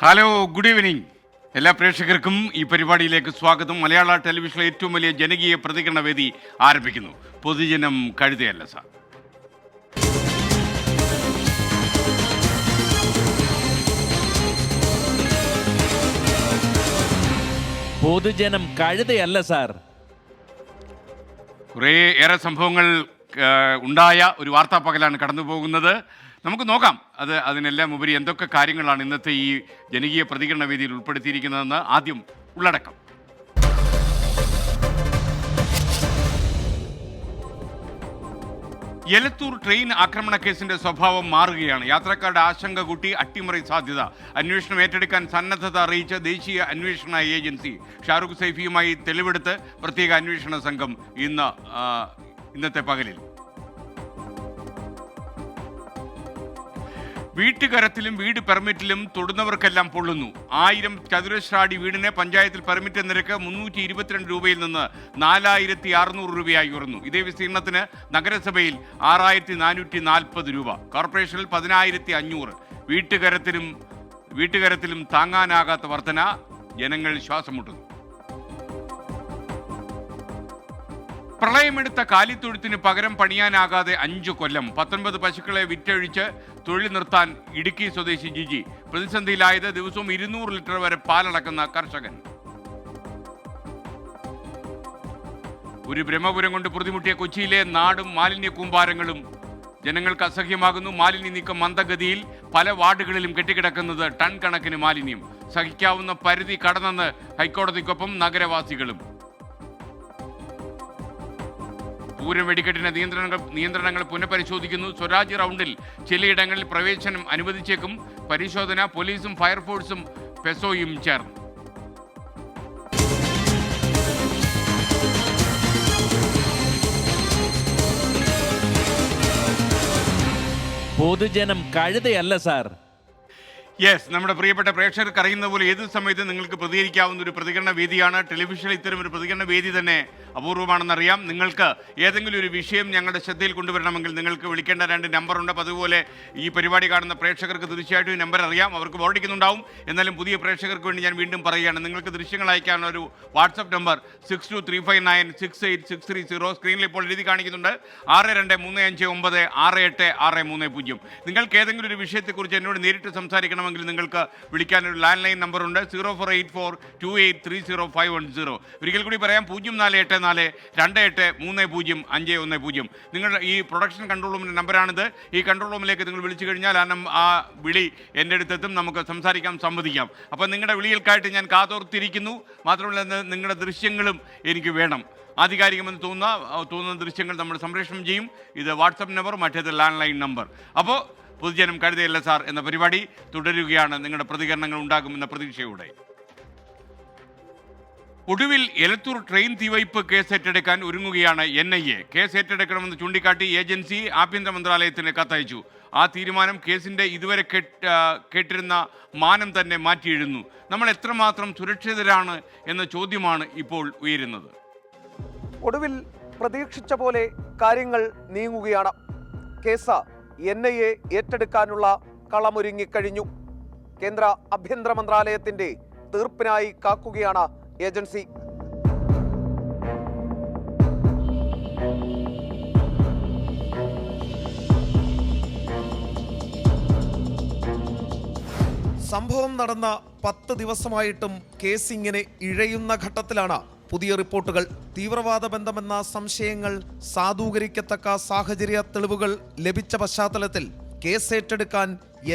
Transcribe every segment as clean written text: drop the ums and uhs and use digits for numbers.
Hello, good evening. എല്ലാ പ്രേക്ഷകർക്കും ഈ പരിപാടിയിലേക്ക് സ്വാഗതം. മലയാള ടെലിവിഷനിലെ ഏറ്റവും വലിയ ജനകീയ പ്രതികരണ വേദി ആരംഭിക്കുന്നു. പൊതുജനം കഴുതയല്ല സാർ. പൊതുജനം കഴുതയല്ല സാർ. കുറേ ഏറെ സംഭവങ്ങൾ ഉണ്ടായ ഒരു വാർത്താ പകലാണ് കടന്നു പോകുന്നത്. നമുക്ക് നോക്കാം അതിനെല്ലാം ഉപരി എന്തൊക്കെ കാര്യങ്ങളാണ് ഇന്നത്തെ ഈ ജനകീയ പ്രതികരണ വേദിയിൽ ഉൾപ്പെടുത്തിയിരിക്കുന്നതെന്ന്. ആദ്യം ഉള്ളടക്കം. എലത്തൂർ ട്രെയിൻ ആക്രമണ കേസിന്റെ സ്വഭാവം മാറുകയാണ്. യാത്രക്കാരുടെ ആശങ്ക കൂട്ടി അട്ടിമറി സാധ്യത. അന്വേഷണം ഏറ്റെടുക്കാൻ സന്നദ്ധത അറിയിച്ച ദേശീയ അന്വേഷണ ഏജൻസി. ഷാരൂഖ് സൈഫിയുമായി തെളിവെടുത്ത് പ്രത്യേക അന്വേഷണ സംഘം ഇന്നത്തെ പകലിൽ. വീട്ടുകരത്തിലും വീട് പെർമിറ്റിലും തൊടുന്നവർക്കെല്ലാം പൊള്ളുന്നു. 1000 ചതുരശ്ര അടി വീടിന് പഞ്ചായത്തിൽ പെർമിറ്റ് നിരക്ക് 322 രൂപയിൽ നിന്ന് 4600 രൂപയായി ഉയർന്നു. ഇതേ വിസ്തീർണത്തിന് നഗരസഭയിൽ 6440 രൂപ, കോർപ്പറേഷനിൽ 10500. വീട്ടുകരത്തിലും താങ്ങാനാകാത്ത വർധന. ജനങ്ങൾ ശ്വാസം മുട്ടുന്നു. പ്രളയമെടുത്ത കാലിത്തൊഴുത്തിന് പകരം പണിയാനാകാതെ 5 കൊല്ലം. 19 പശുക്കളെ വിറ്റഴിച്ച് തൊഴിൽ നിർത്താൻ ഇടുക്കി സ്വദേശി ജിജി. പ്രതിസന്ധിയിലായത് ദിവസവും 200 ലിറ്റർ വരെ പാലടക്കുന്ന കർഷകൻ. ഒരു ബ്രഹ്മപുരം കൊണ്ട് പൊറുതിമുട്ടിയ കൊച്ചിയിലെ നാടും മാലിന്യ കൂമ്പാരങ്ങളും ജനങ്ങൾക്ക് അസഹ്യമാകുന്നു. മാലിന്യ നീക്കം മന്ദഗതിയിൽ. പല വാർഡുകളിലും കെട്ടിക്കിടക്കുന്നത് ടൺ കണക്കിന് മാലിന്യം. സഹിക്കാവുന്ന പരിധി കടന്നെന്ന് ഹൈക്കോടതിക്കൊപ്പം നഗരവാസികളും. പൂരം വെടിക്കെട്ടിന് നിയന്ത്രണങ്ങൾ പുനഃപരിശോധിക്കുന്നു. സ്വരാജ് റൗണ്ടിൽ ചിലയിടങ്ങളിൽ പ്രവേശനം അനുവദിച്ചേക്കും. പരിശോധന പോലീസും ഫയർഫോഴ്സും പെസോയും ചേർന്നു. പൊതുജനം കഴുതയല്ല സാർ. യെസ്, നമ്മുടെ പ്രിയപ്പെട്ട പ്രേക്ഷകർക്ക് അറിയുന്ന പോലെ ഏത് സമയത്തും നിങ്ങൾക്ക് പ്രതികരിക്കാവുന്ന ഒരു പ്രതികരണ വേദിയാണ്. ടെലിവിഷനിൽ ഇത്തരം ഒരു പ്രതികരണ വേദി തന്നെ അപൂർവമാണെന്നറിയാം. നിങ്ങൾക്ക് ഏതെങ്കിലും ഒരു വിഷയം ഞങ്ങളുടെ ശ്രദ്ധയിൽ കൊണ്ടുവരണമെങ്കിൽ നിങ്ങൾക്ക് വിളിക്കേണ്ട 2 നമ്പറുണ്ട്. അതുപോലെ ഈ പരിപാടി കാണുന്ന പ്രേക്ഷകർക്ക് തീർച്ചയായിട്ടും ഈ നമ്പർ അറിയാം, അവർക്ക് ബോർഡിക്കുന്നുണ്ടാവും. എന്നാലും പുതിയ പ്രേക്ഷകർക്ക് വേണ്ടി ഞാൻ വീണ്ടും പറയുകയാണ്, നിങ്ങൾക്ക് ദൃശ്യങ്ങൾ അയക്കാനുള്ള ഒരു വാട്സപ്പ് നമ്പർ 6235968630 സ്ക്രീനിൽ ഇപ്പോൾ എഴുതി കാണിക്കുന്നുണ്ട്. 6235968630. നിങ്ങൾക്ക് ഏതെങ്കിലും ഒരു വിഷയത്തെക്കുറിച്ച് എന്നോട് നേരിട്ട് സംസാരിക്കണമെങ്കിൽ നിങ്ങൾക്ക് വിളിക്കാനൊരു ലാൻഡ് ലൈൻ നമ്പറുണ്ട്. 048428305110. ഒരിക്കൽ കൂടി പറയാം, 048428305010. നിങ്ങളുടെ ഈ പ്രൊഡക്ഷൻ കൺട്രോൾ റൂമിൻ്റെ നമ്പറാണിത്. ഈ കൺട്രോൾ റൂമിലേക്ക് നിങ്ങൾ വിളിച്ചു കഴിഞ്ഞാൽ ആ വിളി എൻ്റെ അടുത്തെത്തും, നമുക്ക് സംസാരിക്കാം, സംവദിക്കാം. അപ്പോൾ നിങ്ങളുടെ വിളികൾക്കായിട്ട് ഞാൻ കാതോർത്തിരിക്കുന്നു. മാത്രമല്ല നിങ്ങളുടെ ദൃശ്യങ്ങളും എനിക്ക് വേണം. ആധികാരികമെന്ന് തോന്നുന്ന ദൃശ്യങ്ങൾ നമ്മൾ സംപ്രേഷണം ചെയ്യും. ഇത് വാട്സപ്പ് നമ്പർ, മറ്റേത് ലാൻഡ് ലൈൻ നമ്പർ. അപ്പോൾ പൊതുജനം കഴുതയല്ല സാർ എന്ന പരിപാടി തുടരുകയാണ്. നിങ്ങളുടെ പ്രതികരണങ്ങൾ ഉണ്ടാകുമെന്ന പ്രതീക്ഷയോടെ. ഒടുവിൽ എലത്തൂർ ട്രെയിൻ തീവയ്പ് കേസ് ഏറ്റെടുക്കാൻ ഒരുങ്ങുകയാണ് NIA. കേസ് ഏറ്റെടുക്കണമെന്ന് ചൂണ്ടിക്കാട്ടി ഏജൻസി ആഭ്യന്തര മന്ത്രാലയത്തിന് കത്തയച്ചു. ആ തീരുമാനം കേസിൻ്റെ ഇതുവരെ കേട്ടിരുന്ന മാനം തന്നെ മാറ്റിയെഴുന്നു. നമ്മൾ എത്രമാത്രം സുരക്ഷിതരാണ് എന്ന ചോദ്യമാണ് ഇപ്പോൾ ഉയരുന്നത്. ഒടുവിൽ പ്രതീക്ഷിച്ച പോലെ കാര്യങ്ങൾ നീങ്ങുകയാണ്. Case NIA ഏറ്റെടുക്കാനുള്ള കളമൊരുങ്ങിക്കഴിഞ്ഞു. കേന്ദ്ര ആഭ്യന്തര മന്ത്രാലയത്തിന്റെ തീർപ്പിനായി കാക്കുകയാണ് ഏജൻസി. സംഭവം നടന്ന 10 ദിവസമായിട്ടും കേസ് ഇങ്ങനെ ഇഴയുന്ന ഘട്ടത്തിലാണ് പുതിയ റിപ്പോർട്ടുകൾ. തീവ്രവാദ ബന്ധമെന്ന സംശയങ്ങൾ സാധൂകരിക്കത്തക്ക സാഹചര്യ തെളിവുകൾ ലഭിച്ച പശ്ചാത്തലത്തിൽ കേസ് ഏറ്റെടുക്കാൻ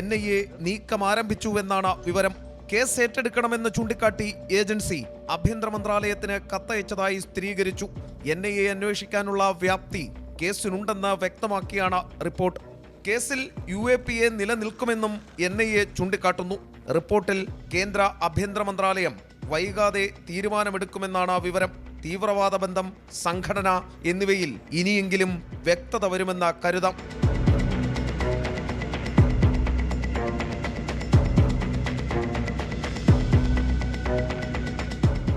NIA നീക്കം ആരംഭിച്ചുവെന്നാണ് വിവരം. കേസ് ഏറ്റെടുക്കണമെന്ന് ചൂണ്ടിക്കാട്ടി ഏജൻസി ആഭ്യന്തര മന്ത്രാലയത്തിന് കത്തയച്ചതായി സ്ഥിരീകരിച്ചു. NIA അന്വേഷിക്കാനുള്ള വ്യാപ്തി കേസിനുണ്ടെന്ന് വ്യക്തമാക്കിയാണ് റിപ്പോർട്ട്. കേസിൽ UAPA നിലനിൽക്കുമെന്നും NIA ചൂണ്ടിക്കാട്ടുന്നു. റിപ്പോർട്ടിൽ കേന്ദ്ര ആഭ്യന്തര മന്ത്രാലയം വൈകാതെ തീരുമാനമെടുക്കുമെന്നാണ് വിവരം. തീവ്രവാദ ബന്ധം, സംഘടന എന്നിവയിൽ ഇനിയെങ്കിലും വ്യക്തത വരുമെന്ന് കരുതാം.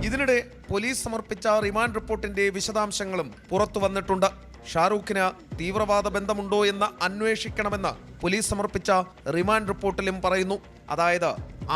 ഇതിനിടെ പോലീസ് സമർപ്പിച്ച റിമാൻഡ് റിപ്പോർട്ടിന്റെ വിശദാംശങ്ങളും പുറത്തു വന്നിട്ടുണ്ട്. ഷാരൂഖിന് തീവ്രവാദ ബന്ധമുണ്ടോ എന്ന് അന്വേഷിക്കണമെന്ന് പോലീസ് സമർപ്പിച്ച റിമാൻഡ് റിപ്പോർട്ടിലും പറയുന്നു. അതായത്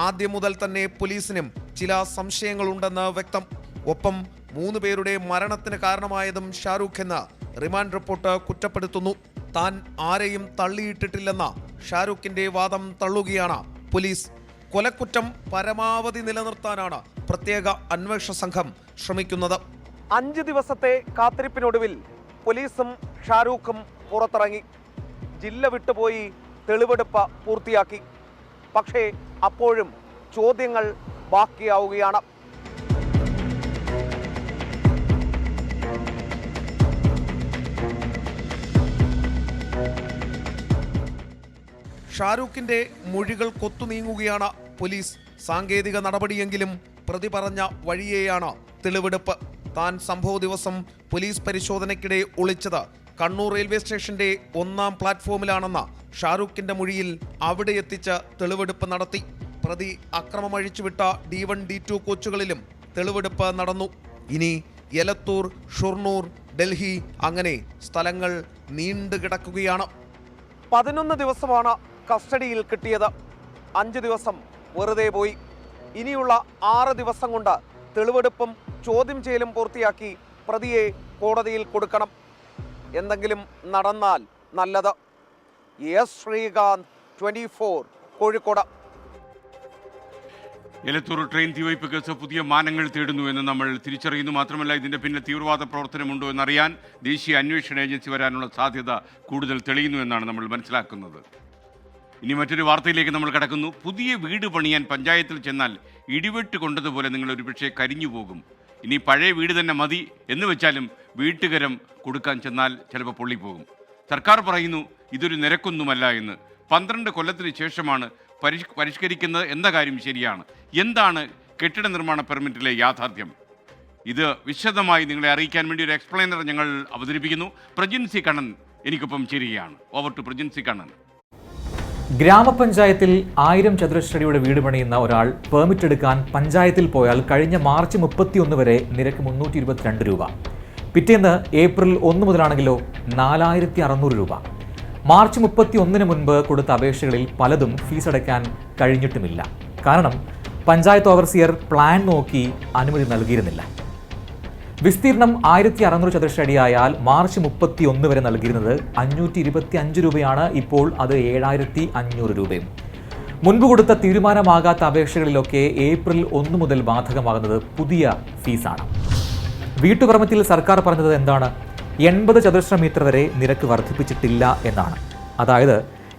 ആദ്യം മുതൽ തന്നെ പോലീസിനും ചില സംശയങ്ങളുണ്ടെന്ന് വ്യക്തം. ഒപ്പം 3 പേരുടെ മരണത്തിന് കാരണമായതും ഷാരൂഖ് എന്ന് റിമാൻഡ് റിപ്പോർട്ട് കുറ്റപ്പെടുത്തുന്നു. താൻ ആരെയും തള്ളിയിട്ടിട്ടില്ലെന്ന ഷാരൂഖിന്റെ വാദം തള്ളുകയാണ് പോലീസ്. കൊലക്കുറ്റം പരമാവധി നിലനിർത്താനാണ് പ്രത്യേക അന്വേഷണ സംഘം ശ്രമിക്കുന്നത്. 5 ദിവസത്തെ കാത്തിരിപ്പിനൊടുവിൽ പോലീസും ഷാരൂഖും പുറത്തിറങ്ങി. ജില്ല വിട്ടുപോയി തെളിവെടുപ്പ് പൂർത്തിയാക്കി. പക്ഷേ അപ്പോഴും ചോദ്യങ്ങൾ ബാക്കിയാവുകയാണ്. ഷാരൂഖിന്റെ മൊഴികൾ കൊത്തുനീങ്ങുകയാണ് പോലീസ്. സാങ്കേതിക നടപടിയെങ്കിലും പ്രതി പറഞ്ഞ വഴിയെയാണ് തെളിവെടുപ്പ്. താൻ സംഭവ ദിവസം പോലീസ് പരിശോധനയ്ക്കിടെ ഒളിച്ചത് കണ്ണൂർ റെയിൽവേ സ്റ്റേഷന്റെ 1ാം പ്ലാറ്റ്ഫോമിലാണെന്ന ഷാരൂഖിന്റെ മൊഴിയിൽ അവിടെ എത്തിച്ച് തെളിവെടുപ്പ് നടത്തി. പ്രതി അക്രമം അഴിച്ചുവിട്ട D1 D2 കോച്ചുകളിലും തെളിവെടുപ്പ് നടന്നു. ഇനി എലത്തൂർ, ഷൊർണൂർ, ഡൽഹി അങ്ങനെ സ്ഥലങ്ങൾ നീണ്ടു കിടക്കുകയാണ്. 11 ദിവസമാണ് കസ്റ്റഡിയിൽ കിട്ടിയത്. 5 ദിവസം വെറുതെ പോയി. ഇനിയുള്ള 6 ദിവസം കൊണ്ട് തെളിവെടുപ്പും ചോദ്യം ചെയ്യലും പൂർത്തിയാക്കി പ്രതിയെ കോടതിയിൽ കൊടുക്കണം. എന്തെങ്കിലും നടന്നാൽ നല്ലത്. എസ് ശ്രീകാന്ത്, 24, കോഴിക്കോട്. എലത്തൂർ ട്രെയിൻ തീവയ്പ് കേസ് പുതിയ മാനങ്ങൾ തേടുന്നു എന്ന് നമ്മൾ തിരിച്ചറിയുന്നു. മാത്രമല്ല ഇതിൻ്റെ പിന്നിൽ തീവ്രവാദ പ്രവർത്തനമുണ്ടോ എന്നറിയാൻ ദേശീയ അന്വേഷണ ഏജൻസി വരാനുള്ള സാധ്യത കൂടുതൽ തെളിയുന്നു എന്നാണ് നമ്മൾ മനസ്സിലാക്കുന്നത്. ഇനി മറ്റൊരു വാർത്തയിലേക്ക് നമ്മൾ കടക്കുന്നു. പുതിയ വീട് പണിയാൻ പഞ്ചായത്തിൽ ചെന്നാൽ ഇടിവെട്ട് കൊണ്ടതുപോലെ നിങ്ങൾ ഒരുപക്ഷെ കരിഞ്ഞു പോകും. ഇനി പഴയ വീട് തന്നെ മതി എന്ന് വെച്ചാലും വീട്ടുകരം കൊടുക്കാൻ ചെന്നാൽ ചിലപ്പോൾ പൊള്ളിപ്പോകും. സർക്കാർ പറയുന്നു ഇതൊരു നിരക്കൊന്നുമല്ല എന്ന്. 12 കൊല്ലത്തിന് ശേഷമാണ് പരിഷ്കരിക്കുന്നത് എന്ന കാര്യം ശരിയാണ്. എന്താണ് കെട്ടിട നിർമ്മാണ പെർമിറ്റിലെ യാഥാർത്ഥ്യം? ഇത് വിശദമായി നിങ്ങളെ അറിയിക്കാൻ വേണ്ടി ഒരു എക്സ്പ്ലെയിനർ ഞങ്ങൾ അവതരിപ്പിക്കുന്നു. പ്രജിൻസി കണ്ണൻ എനിക്കൊപ്പം ചേരുകയാണ്. Over to Prajinsi Kannan. ഗ്രാമപഞ്ചായത്തിൽ 1000 ചതുരശ്രടിയുടെ വീട് പണിയുന്ന ഒരാൾ പെർമിറ്റ് എടുക്കാൻ പഞ്ചായത്തിൽ പോയാൽ കഴിഞ്ഞ മാർച്ച് 31 വരെ നിരക്ക് 322 രൂപ. പിറ്റേന്ന് ഏപ്രിൽ 1 മുതലാണെങ്കിലോ 4600 രൂപ. മാർച്ച് 31 മുൻപ് കൊടുത്ത അപേക്ഷകളിൽ പലതും ഫീസ് അടയ്ക്കാൻ കഴിഞ്ഞിട്ടുമില്ല. കാരണം പഞ്ചായത്ത് ഓവർസിയർ പ്ലാൻ നോക്കി അനുമതി നൽകിയിരുന്നില്ല. വിസ്തീർണം 1600 ചതുരശ്ര അടിയായാൽ മാർച്ച് 31 വരെ നൽകിയിരുന്നത് 525 രൂപയാണ്. ഇപ്പോൾ അത് 7500 രൂപയും. മുൻപ് കൊടുത്ത തീരുമാനമാകാത്ത അപേക്ഷകളിലൊക്കെ ഏപ്രിൽ 1 മുതൽ ബാധകമാകുന്നത് പുതിയ ഫീസാണ്. വീട്ടുപർമത്തിൽ സർക്കാർ പറഞ്ഞത് എന്താണ്? 80 ചതുരശ്ര മീറ്റർ വരെ നിരക്ക് വർദ്ധിപ്പിച്ചിട്ടില്ല എന്നാണ്. അതായത്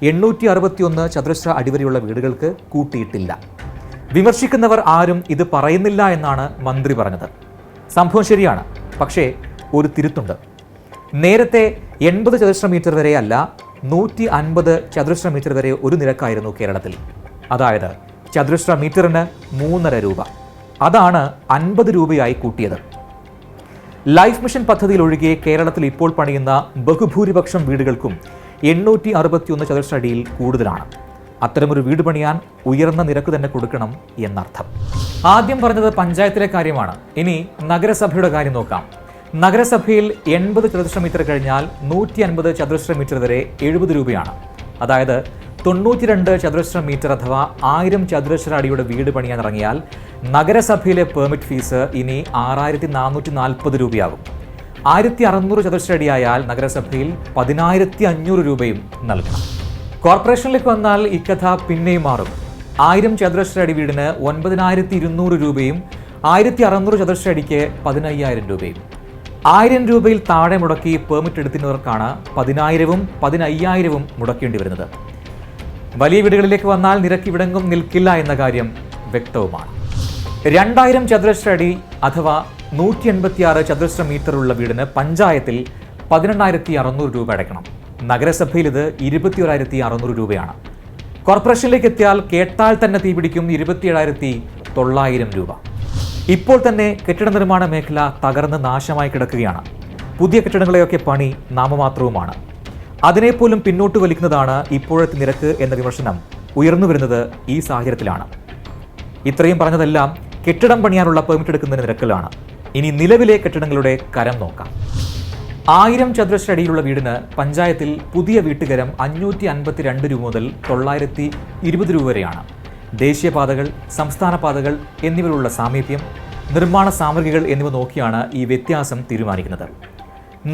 861 ചതുരശ്ര അടി വരെയുള്ള വീടുകൾക്ക് കൂട്ടിയിട്ടില്ല. വിമർശിക്കുന്നവർ ആരും ഇത് പറയുന്നില്ല എന്നാണ് മന്ത്രി പറഞ്ഞത്. സംഭവം ശരിയാണ്, പക്ഷേ ഒരു തിരുത്തുണ്ട്. നേരത്തെ 80 ചതുരശ്ര മീറ്റർ വരെ അല്ല 150 ചതുരശ്ര മീറ്റർ വരെ ഒരു നിരക്കായിരുന്നു കേരളത്തിൽ. അതായത് ചതുരശ്ര മീറ്ററിന് 3.5 രൂപ. അതാണ് 50 രൂപയായി കൂട്ടിയത്. ലൈഫ് മിഷൻ പദ്ധതിയിൽ ഒഴികെ കേരളത്തിൽ ഇപ്പോൾ പണിയുന്ന ബഹുഭൂരിപക്ഷം വീടുകൾക്കും 861 ചതുരശ്ര അടിയിൽ കൂടുതലാണ്. അത്തരമൊരു വീട് പണിയാൻ ഉയർന്ന നിരക്ക് തന്നെ കൊടുക്കണം എന്നർത്ഥം. ആദ്യം പറഞ്ഞത് പഞ്ചായത്തിലെ കാര്യമാണ്. ഇനി നഗരസഭയുടെ കാര്യം നോക്കാം. നഗരസഭയിൽ 80 ചതുരശ്ര മീറ്റർ കഴിഞ്ഞാൽ 150 ചതുരശ്ര മീറ്റർ വരെ 70 രൂപയാണ്. അതായത് 92 ചതുരശ്ര മീറ്റർ അഥവാ 1000 ചതുരശ്ര അടിയുടെ വീട് പണിയാൻ ഇറങ്ങിയാൽ നഗരസഭയിലെ പെർമിറ്റ് ഫീസ് ഇനി 6440 രൂപയാകും. 1600 ചതുരശ്ര അടിയായാൽ നഗരസഭയിൽ 10500 രൂപയും നൽകണം. കോർപ്പറേഷനിലേക്ക് വന്നാൽ ഇക്കഥ പിന്നെയും മാറും. 1000 ചതുരശ്ര അടി വീടിന് 9200 രൂപയും 1600 ചതുരശ്ര അടിക്ക് 15000 രൂപയും. 1000 രൂപയിൽ താഴെ മുടക്കി പെർമിറ്റ് എടുത്തിരുന്നവർക്കാണ് 10000-ഉം 15000-ഉം മുടക്കേണ്ടി വരുന്നത്. വലിയ വീടുകളിലേക്ക് വന്നാൽ നിരക്ക് ഇവിടെങ്ങും നിൽക്കില്ല എന്ന കാര്യം വ്യക്തവുമാണ്. 2000 ചതുരശ്ര അടി അഥവാ 186 ചതുരശ്ര മീറ്റർ ഉള്ള വീടിന് പഞ്ചായത്തിൽ 18600 രൂപ അടയ്ക്കണം. നഗരസഭയിൽ ഇത് 21600 രൂപയാണ്. കോർപ്പറേഷനിലേക്ക് എത്തിയാൽ കേട്ടാൽ തന്നെ തീപിടിക്കും 27900 രൂപ. ഇപ്പോൾ തന്നെ കെട്ടിട നിർമ്മാണ മേഖല തകർന്ന് നാശമായി കിടക്കുകയാണ്. പുതിയ കെട്ടിടങ്ങളെയൊക്കെ പണി നാമമാത്രവുമാണ്. അതിനെപ്പോലും പിന്നോട്ട് വലിക്കുന്നതാണ് ഇപ്പോഴത്തെ നിരക്ക് എന്ന വിമർശനം ഉയർന്നു വരുന്നത് ഈ സാഹചര്യത്തിലാണ്. ഇത്രയും പറഞ്ഞതെല്ലാം കെട്ടിടം പണിയാനുള്ള പെർമിറ്റ് എടുക്കുന്നതിന് നിരക്കിലാണ്. ഇനി നിലവിലെ കെട്ടിടങ്ങളുടെ കരം നോക്കാം. 1000 ചതുരശ്ര അടിയിലുള്ള വീടിന് പഞ്ചായത്തിൽ പുതിയ വീട്ടുകരം 552 രൂപ മുതൽ 920 രൂപ വരെയാണ്. ദേശീയപാതകൾ, സംസ്ഥാന പാതകൾ എന്നിവയിലുള്ള സാമീപ്യം, നിർമ്മാണ സാമഗ്രികൾ എന്നിവ നോക്കിയാണ് ഈ വ്യത്യാസം തീരുമാനിക്കുന്നത്.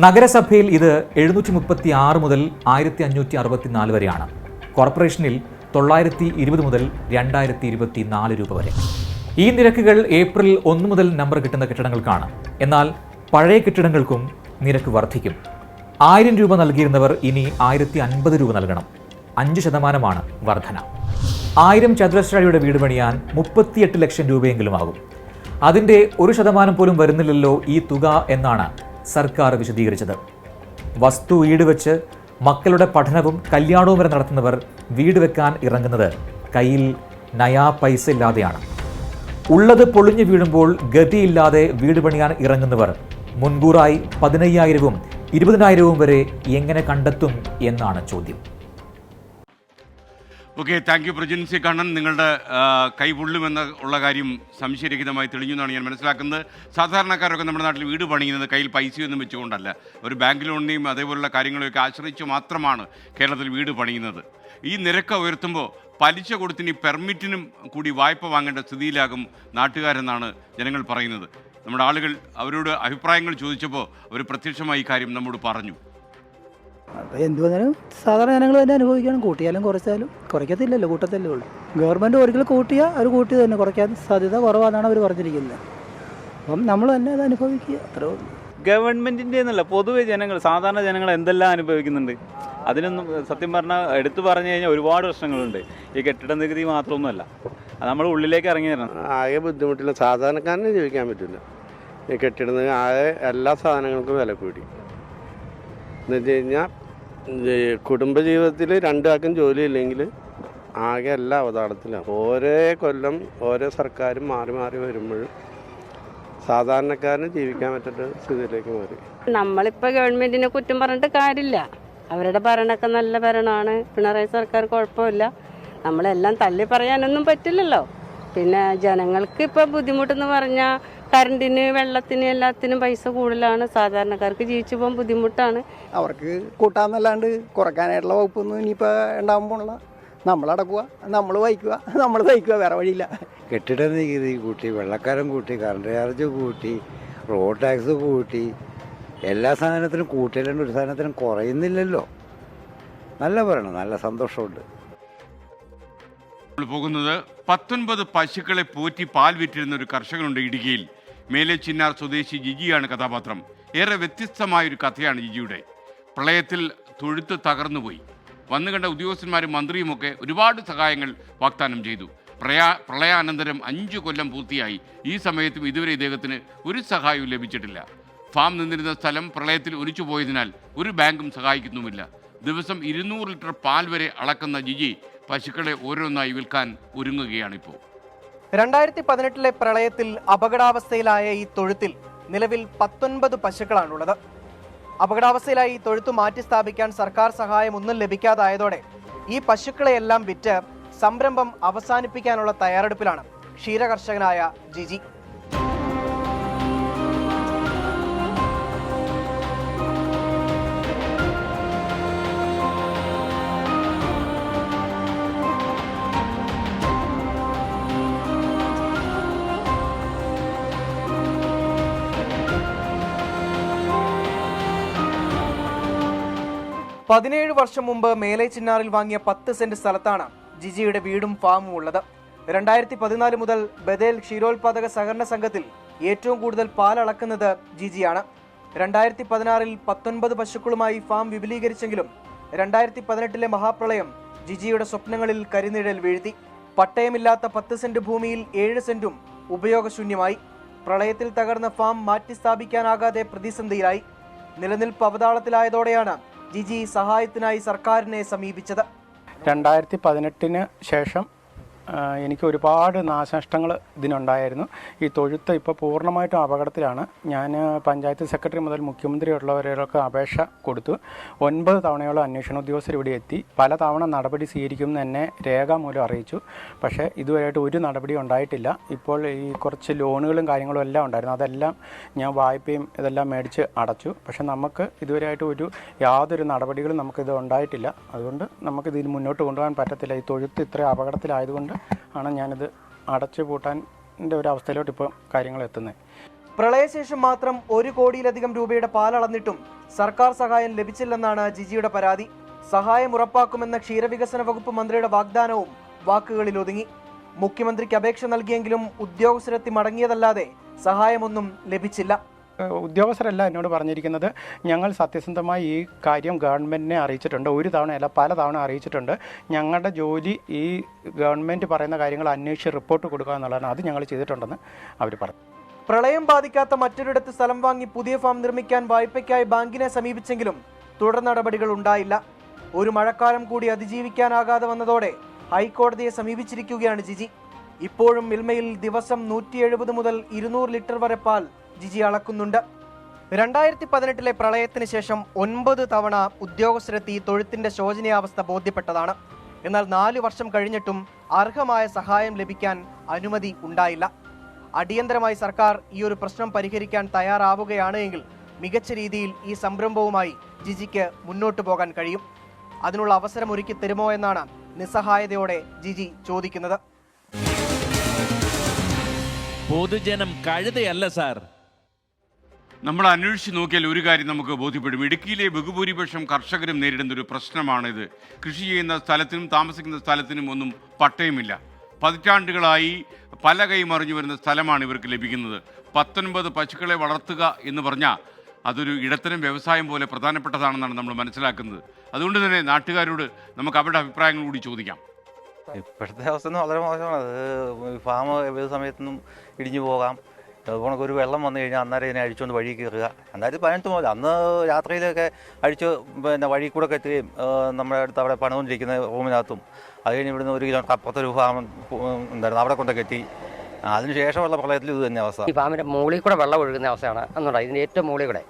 നഗരസഭയിൽ ഇത് 736 മുതൽ 1564 വരെയാണ്. കോർപ്പറേഷനിൽ 920 മുതൽ 2024 രൂപ വരെ. ഈ നിരക്കുകൾ ഏപ്രിൽ 1 മുതൽ നമ്പർ കിട്ടുന്ന കെട്ടിടങ്ങൾക്കാണ്. എന്നാൽ പഴയ കെട്ടിടങ്ങൾക്കും നിരക്ക് വർദ്ധിക്കും. 1000 രൂപ നൽകിയിരുന്നവർ ഇനി 1050 രൂപ നൽകണം. 5% വർധന. 1000 ചതുരശ്ര അടിയുടെ വീട് പണിയാൻ 38 ലക്ഷം രൂപയെങ്കിലും ആകും. അതിൻ്റെ 1% പോലും വരുന്നില്ലല്ലോ ഈ തുക എന്നാണ് സർക്കാർ വിശദീകരിച്ചത്. വസ്തു വീട് വെച്ച് മക്കളുടെ പഠനവും കല്യാണവും വരെ നടത്തുന്നവർ വീട് വെക്കാൻ ഇറങ്ങുന്നത് കയ്യിൽ നയാ പൈസ ഇല്ലാതെയാണ്. ഉള്ളത് പൊളിഞ്ഞു വീഴുമ്പോൾ ഗതിയില്ലാതെ വീട് പണിയാൻ ഇറങ്ങുന്നവർ മുൻകൂറായി 15,000-ഉം 20,000-ഉം വരെ എങ്ങനെ കണ്ടെത്തും എന്നാണ് ചോദ്യം. Okay, thank you Prajin C Kannan. നിങ്ങളുടെ കൈ പൊള്ളുമെന്ന ഉള്ള കാര്യം സംശയരഹിതമായി തെളിഞ്ഞു എന്നാണ് ഞാൻ മനസ്സിലാക്കുന്നത്. സാധാരണക്കാരൊക്കെ നമ്മുടെ നാട്ടിൽ വീട് പണിയുന്നത് കയ്യിൽ പൈസയൊന്നും വെച്ചുകൊണ്ടല്ല, ഒരു ബാങ്ക് ലോണിനെയും അതേപോലുള്ള കാര്യങ്ങളെയൊക്കെ ആശ്രയിച്ച് മാത്രമാണ് കേരളത്തിൽ വീട് പണിയുന്നത്. ഈ നിരക്ക് ഉയർത്തുമ്പോൾ പലിശ കൊടുത്തിന് പെർമിറ്റിനും കൂടി വായ്പ വാങ്ങേണ്ട സ്ഥിതിയിലാകും നാട്ടുകാരെന്നാണ് ജനങ്ങൾ പറയുന്നത്. നമ്മുടെ ആളുകൾ അവരോട് അഭിപ്രായങ്ങൾ ചോദിച്ചപ്പോൾ അവർ പ്രത്യക്ഷമായി ഈ കാര്യം നമ്മോട് പറഞ്ഞു. അപ്പോൾ എന്ത് പറഞ്ഞാലും സാധാരണ ജനങ്ങൾ തന്നെ അനുഭവിക്കണം. കൂട്ടിയാലും കുറച്ചാലും കുറയ്ക്കത്തില്ലല്ലോ, കൂട്ടത്തല്ലേ ഉള്ളൂ. ഗവൺമെൻറ് ഒരിക്കലും കൂട്ടിയാൽ അവർ കൂട്ടി തന്നെ കുറയ്ക്കാൻ സാധ്യത കുറവാണെന്നാണ് അവർ പറഞ്ഞിരിക്കുന്നത്. അപ്പം നമ്മൾ തന്നെ അത് അനുഭവിക്കുക, അത്രേ ഉള്ളൂ. ഗവൺമെൻറ്റിൻ്റെ എന്നല്ല, പൊതുവെ ജനങ്ങൾ, സാധാരണ ജനങ്ങൾ എന്തെല്ലാം അനുഭവിക്കുന്നുണ്ട്. അതിനൊന്നും സത്യം പറഞ്ഞാൽ എടുത്തു പറഞ്ഞു കഴിഞ്ഞാൽ ഒരുപാട് പ്രശ്നങ്ങളുണ്ട്. ഈ കെട്ടിട നികുതി മാത്രമൊന്നുമല്ല, അത് നമ്മൾ ഉള്ളിലേക്ക് ഇറങ്ങി തരണം. ആകെ ബുദ്ധിമുട്ടില്ല, സാധാരണക്കാരനെ ജീവിക്കാൻ പറ്റില്ല. ഈ കെട്ടിട നികുതി ആകെ എല്ലാ സാധനങ്ങൾക്കും വില കൂടി എന്ന് വെച്ച് കഴിഞ്ഞാൽ കുടുംബജീവിതത്തിൽ രണ്ടാൾക്കും ജോലി ഇല്ലെങ്കിൽ ആകെ എല്ലാ അവതാളത്തിലാണ്. ഓരോ കൊല്ലം ഓരോ സർക്കാരും മാറി മാറി വരുമ്പോഴും സാധാരണക്കാരന് ജീവിക്കാൻ പറ്റാത്ത സ്ഥിതിയിലേക്ക് മാറി. നമ്മളിപ്പോൾ ഗവൺമെൻറ്റിനെ കുറ്റം പറഞ്ഞിട്ട് കാര്യമില്ല. അവരുടെ ഭരണമൊക്കെ നല്ല ഭരണമാണ്. പിണറായി സർക്കാർ കുഴപ്പമില്ല. നമ്മളെല്ലാം തള്ളി പറയാനൊന്നും പറ്റില്ലല്ലോ. പിന്നെ ജനങ്ങൾക്ക് ഇപ്പോൾ ബുദ്ധിമുട്ടെന്ന് പറഞ്ഞാൽ കറണ്ടിന്, വെള്ളത്തിന്, എല്ലാത്തിനും പൈസ കൂടുതലാണ്. സാധാരണക്കാർക്ക് ജീവിച്ചു പോകാൻ ബുദ്ധിമുട്ടാണ്. അവർക്ക് കൂട്ടാന്നല്ലാണ്ട് കുറയ്ക്കാനായിട്ടുള്ള വകുപ്പൊന്നും ഇനിയിപ്പോൾ ഉണ്ടാകാൻ പോണില്ല. നമ്മളടക്കുക, നമ്മൾ വഹിക്കുക, നമ്മൾ സഹിക്കുക, വേറെ വഴിയില്ല. കെട്ടിട നികുതി കൂട്ടി, വെള്ളക്കാരൻ കൂട്ടി, കറണ്ട് ചാർജ് കൂട്ടി, റോഡ് ടാക്സ് കൂട്ടി, എല്ലാ സാധനത്തിനും കൂട്ടിയിട്ടുണ്ട്, ഒരു സാധനത്തിനും കുറയുന്നില്ലല്ലോ. നല്ല പറയണം, നല്ല സന്തോഷമുണ്ട്. പോകുന്നത് 19 പശുക്കളെ പോറ്റി പാൽ വിറ്റിരുന്ന ഒരു കർഷകനുണ്ട് ഇടുക്കിയിൽ. മേലെ ചിന്നാർ സ്വദേശി ജിജിയാണ് കഥാപാത്രം. ഏറെ വ്യത്യസ്തമായൊരു കഥയാണ് ജിജിയുടെ. പ്രളയത്തിൽ തൊഴുത്ത് തകർന്നുപോയി. വന്നു കണ്ട ഉദ്യോഗസ്ഥന്മാരും മന്ത്രിയുമൊക്കെ ഒരുപാട് സഹായങ്ങൾ വാഗ്ദാനം ചെയ്തു. പ്രളയാനന്തരം 5 കൊല്ലം പൂർത്തിയായി. ഈ സമയത്തും ഇതുവരെ ഇദ്ദേഹത്തിന് ഒരു സഹായവും ലഭിച്ചിട്ടില്ല. ഫാം നിന്നിരുന്ന സ്ഥലം പ്രളയത്തിൽ ഒലിച്ചു പോയതിനാൽ ഒരു ബാങ്കും സഹായിക്കുന്നുമില്ല. ദിവസം 200 ലിറ്റർ പാൽ വരെ അളക്കുന്ന ജിജി പശുക്കളെ ഓരോന്നായി വിൽക്കാൻ ഒരുങ്ങുകയാണിപ്പോൾ. 2018 പ്രളയത്തിൽ അപകടാവസ്ഥയിലായ ഈ തൊഴുത്തിൽ നിലവിൽ 19 പശുക്കളാണുള്ളത്. അപകടാവസ്ഥയിലായി ഈ തൊഴുത്ത് മാറ്റി സ്ഥാപിക്കാൻ സർക്കാർ സഹായം ഒന്നും ലഭിക്കാതായതോടെ ഈ പശുക്കളെയെല്ലാം വിറ്റ് സംരംഭം അവസാനിപ്പിക്കാനുള്ള തയ്യാറെടുപ്പിലാണ് ക്ഷീരകർഷകനായ ജിജി. പതിനേഴ് വർഷം മുമ്പ് മേലെ ചിന്നാറിൽ വാങ്ങിയ 10 സെന്റ് സ്ഥലത്താണ് ജിജിയുടെ വീടും ഫാമും ഉള്ളത്. 2014 മുതൽ ബദേൽ ക്ഷീരോത്പാദക സഹകരണ സംഘത്തിൽ ഏറ്റവും കൂടുതൽ പാൽ അളക്കുന്നത് ജിജിയാണ്. 2016 19 പശുക്കളുമായി ഫാം വിപുലീകരിച്ചെങ്കിലും 2018 മഹാപ്രളയം ജിജിയുടെ സ്വപ്നങ്ങളിൽ കരിനിഴൽ വീഴ്ത്തി. പട്ടയമില്ലാത്ത 10 സെന്റ് ഭൂമിയിൽ 7 സെന്റും ഉപയോഗശൂന്യമായി. പ്രളയത്തിൽ തകർന്ന ഫാം മാറ്റി സ്ഥാപിക്കാനാകാതെ പ്രതിസന്ധിയിലായി. നിലനിൽപ്പ് അവതാളത്തിലായതോടെയാണ് ജിജി സഹായത്തിനായി സർക്കാരിനെ സമീപിച്ചത്. 2018 ശേഷം എനിക്ക് ഒരുപാട് നാശനഷ്ടങ്ങൾ ഇതിനുണ്ടായിരുന്നു. ഈ തൊഴുത്ത് ഇപ്പോൾ പൂർണ്ണമായിട്ടും അപകടത്തിലാണ്. ഞാൻ പഞ്ചായത്ത് സെക്രട്ടറി മുതൽ മുഖ്യമന്ത്രി ഉള്ളവരൊക്കെ അപേക്ഷ കൊടുത്തു. 9 തവണയോളം അന്വേഷണ ഉദ്യോഗസ്ഥർ ഇവിടെ എത്തി. പല തവണ നടപടി സ്വീകരിക്കുമെന്ന് എന്നെ രേഖാമൂലം അറിയിച്ചു. പക്ഷേ ഇതുവരെയായിട്ട് ഒരു നടപടി ഉണ്ടായിട്ടില്ല. ഇപ്പോൾ ഈ കുറച്ച് ലോണുകളും കാര്യങ്ങളും എല്ലാം ഉണ്ടായിരുന്നു. അതെല്ലാം ഞാൻ വായ്പയും ഇതെല്ലാം മേടിച്ച് അടച്ചു. പക്ഷേ നമുക്ക് ഇതുവരെയായിട്ട് യാതൊരു നടപടികളും നമുക്കിത് ഉണ്ടായിട്ടില്ല. അതുകൊണ്ട് നമുക്കിതിന് മുന്നോട്ട് കൊണ്ടുപോകാൻ പറ്റത്തില്ല. ഈ തൊഴുത്ത് ഇത്ര അപകടത്തിലായതുകൊണ്ട് ആണ് ഞാനിത് അടച്ചു പൂട്ടാൻ്റെ ഒരു അവസ്ഥയിലോട്ട് ഇപ്പോൾ കാര്യങ്ങൾ എത്തുന്നത്. പ്രളയശേഷം മാത്രം 1 കോടിയിലധികം രൂപയുടെ പാലളന്നിട്ടും സർക്കാർ സഹായം ലഭിച്ചില്ലെന്നാണ് ജിജിയുടെ പരാതി. സഹായം ഉറപ്പാക്കുമെന്ന ക്ഷീരവികസന വകുപ്പ് മന്ത്രിയുടെ വാഗ്ദാനവും വാക്കുകളിൽ ഒതുങ്ങി. മുഖ്യമന്ത്രിക്ക് അപേക്ഷ നൽകിയെങ്കിലും ഉദ്യോഗസ്ഥരെത്തി മടങ്ങിയതല്ലാതെ സഹായമൊന്നും ലഭിച്ചില്ല. ഉദ്യോഗസ്ഥരെല്ലാം എന്നോട് പറഞ്ഞിരിക്കുന്നത് ഞങ്ങൾ സത്യസന്ധമായി ഈ കാര്യം ഗവൺമെൻറ്റിനെ അറിയിച്ചിട്ടുണ്ട്. ഒരു തവണയല്ല പല തവണ അറിയിച്ചിട്ടുണ്ട്. ഞങ്ങളുടെ ജോലി ഈ ഗവൺമെൻറ് പറയുന്ന കാര്യങ്ങൾ അന്വേഷിച്ച് റിപ്പോർട്ട് കൊടുക്കുക എന്നുള്ളതാണ്. അത് ഞങ്ങൾ ചെയ്തിട്ടുണ്ടെന്ന് അവർ പറഞ്ഞു. പ്രളയം ബാധിക്കാത്ത മറ്റൊരിടത്ത് സ്ഥലം വാങ്ങി പുതിയ ഫാം നിർമ്മിക്കാൻ വായ്പയ്ക്കായി ബാങ്കിനെ സമീപിച്ചെങ്കിലും തുടർ നടപടികൾ ഉണ്ടായില്ല. ഒരു മഴക്കാലം കൂടി അതിജീവിക്കാനാകാതെ വന്നതോടെ ഹൈക്കോടതിയെ സമീപിച്ചിരിക്കുകയാണ് ജിജി. ഇപ്പോഴും മിൽമയിൽ ദിവസം 170 മുതൽ 200 ലിറ്റർ വരെ പാൽ ജിജി അളക്കുന്നുണ്ട്. 2018 പ്രളയത്തിന് ശേഷം 9 തവണ ഉദ്യോഗസ്ഥരെത്തി തൊഴുത്തിന്റെ ശോചനീയാവസ്ഥ ബോധ്യപ്പെട്ടതാണ്. എന്നാൽ 4 വർഷം കഴിഞ്ഞിട്ടും അർഹമായ സഹായം ലഭിക്കാൻ അനുമതി ഉണ്ടായില്ല. അടിയന്തരമായി സർക്കാർ ഈ ഒരു പ്രശ്നം പരിഹരിക്കാൻ തയ്യാറാവുകയാണ് എങ്കിൽ മികച്ച രീതിയിൽ ഈ സംരംഭവുമായി ജിജിക്ക് മുന്നോട്ട് പോകാൻ കഴിയും. അതിനുള്ള അവസരം ഒരുക്കി തരുമോ എന്നാണ് നിസ്സഹായതയോടെ ജിജി ചോദിക്കുന്നത്. പൊതുജനം കഴുതയല്ല സാർ. നമ്മൾ അന്വേഷിച്ച് നോക്കിയാൽ ഒരു കാര്യം നമുക്ക് ബോധ്യപ്പെടും. ഇടുക്കിയിലെ ബഹുഭൂരിപക്ഷം കർഷകരും നേരിടുന്ന ഒരു പ്രശ്നമാണിത്. കൃഷി ചെയ്യുന്ന സ്ഥലത്തിനും താമസിക്കുന്ന സ്ഥലത്തിനും ഒന്നും പട്ടയമില്ല. പതിറ്റാണ്ടുകളായി പല കൈമറിഞ്ഞു വരുന്ന സ്ഥലമാണ് ഇവർക്ക് ലഭിക്കുന്നത്. 19 പശുക്കളെ വളർത്തുക എന്ന് പറഞ്ഞാൽ അതൊരു ഇടത്തരം വ്യവസായം പോലെ പ്രധാനപ്പെട്ടതാണെന്നാണ് നമ്മൾ മനസ്സിലാക്കുന്നത്. അതുകൊണ്ട് തന്നെ നാട്ടുകാരോട് നമുക്ക് അവരുടെ അഭിപ്രായങ്ങൾ കൂടി ചോദിക്കാം. ഇപ്പോഴത്തെ അവസ്ഥ വളരെ മോശമാണ്. അത് ഫാം ഏത് സമയത്തൊന്നും ഇടിഞ്ഞു പോകാം. അതുപോലെ ഒരു വെള്ളം വന്നു കഴിഞ്ഞാൽ അന്നേരം ഇതിനെ അഴിച്ചുകൊണ്ട് വഴി കയറുക. 2018 മുതൽ അന്ന് രാത്രിയിലൊക്കെ അഴിച്ച് വഴി കൂടെ ഒക്കെ എത്തുകയും നമ്മുടെ അടുത്ത് അവിടെ പണിതുകൊണ്ടിരിക്കുന്ന റൂമിനകത്തും അത് കഴിഞ്ഞ് ഇവിടുന്ന് 1 കിലോമീറ്റർ അപ്പുറത്തൊരു ഫാം ഉണ്ടായിരുന്നു, അവിടെ കൊണ്ടൊക്കെ എത്തി. അതിനുശേഷമുള്ള പ്രളയത്തിൽ ഇത് തന്നെ അവസ്ഥ. ഈ ഫാമിൻ്റെ മുകളിൽ കൂടെ വെള്ളം ഒഴുകുന്ന അവസ്ഥയാണ് എന്നുള്ളത്. ഇതിൻ്റെ ഏറ്റവും മുകളിൽ കൂടെ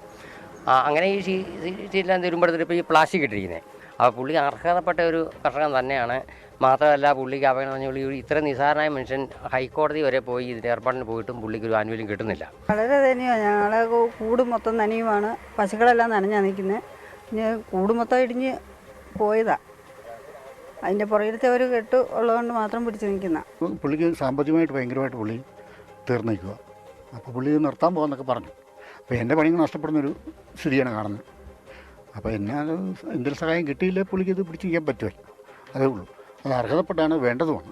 അങ്ങനെ ഈ ഷീറ്റിലെല്ലാം തിരുമ്പെടുത്തിട്ട് ഇപ്പോൾ ഈ പ്ലാസ്റ്റിക് ഇട്ടിരിക്കുന്നത്. അപ്പോൾ പുള്ളി അർഹതപ്പെട്ട ഒരു കർഷകൻ തന്നെയാണ്. മാത്രമല്ല പുള്ളിക്ക് അപകടം പറഞ്ഞ പുള്ളി ഇത്ര നിസ്സാരനായ മനുഷ്യൻ ഹൈക്കോടതി വരെ പോയി ഇതിൻ്റെ ഏർപ്പാടിന് പോയിട്ടും പുള്ളിക്ക് ഒരു ആനുകൂല്യം കിട്ടുന്നില്ല. വളരെ തന്നെയാണ്. ഞങ്ങളെ കൂട് മൊത്തം നനയുമാണ്. പശുക്കളെല്ലാം നനഞ്ഞാണ് നിൽക്കുന്നത്. പിന്നെ കൂട് മൊത്തം ഇടിഞ്ഞ് പോയതാണ്. അതിൻ്റെ പുറകിലത്തെ ഒരു കെട്ട് ഉള്ളതുകൊണ്ട് മാത്രം പിടിച്ച് നിൽക്കുന്ന. പുള്ളിക്ക് സാമ്പത്തികമായിട്ട് ഭയങ്കരമായിട്ട് പുള്ളി തീർന്നു നിൽക്കുക. അപ്പോൾ പുള്ളി നിർത്താൻ പോകുന്നൊക്കെ പറഞ്ഞു. അപ്പോൾ എൻ്റെ പണി നഷ്ടപ്പെടുന്നൊരു സ്ഥിതിയാണ് കാണുന്നത്. അപ്പോൾ എന്നെ എന്തൊരു സഹായം കിട്ടിയില്ലേ പുള്ളിക്ക് ഇത് പിടിച്ച് നിൽക്കാൻ പറ്റുമല്ലോ. അതേ ഉള്ളൂ. അത് അർഹതപ്പെട്ടാണ് വേണ്ടതുമാണ്.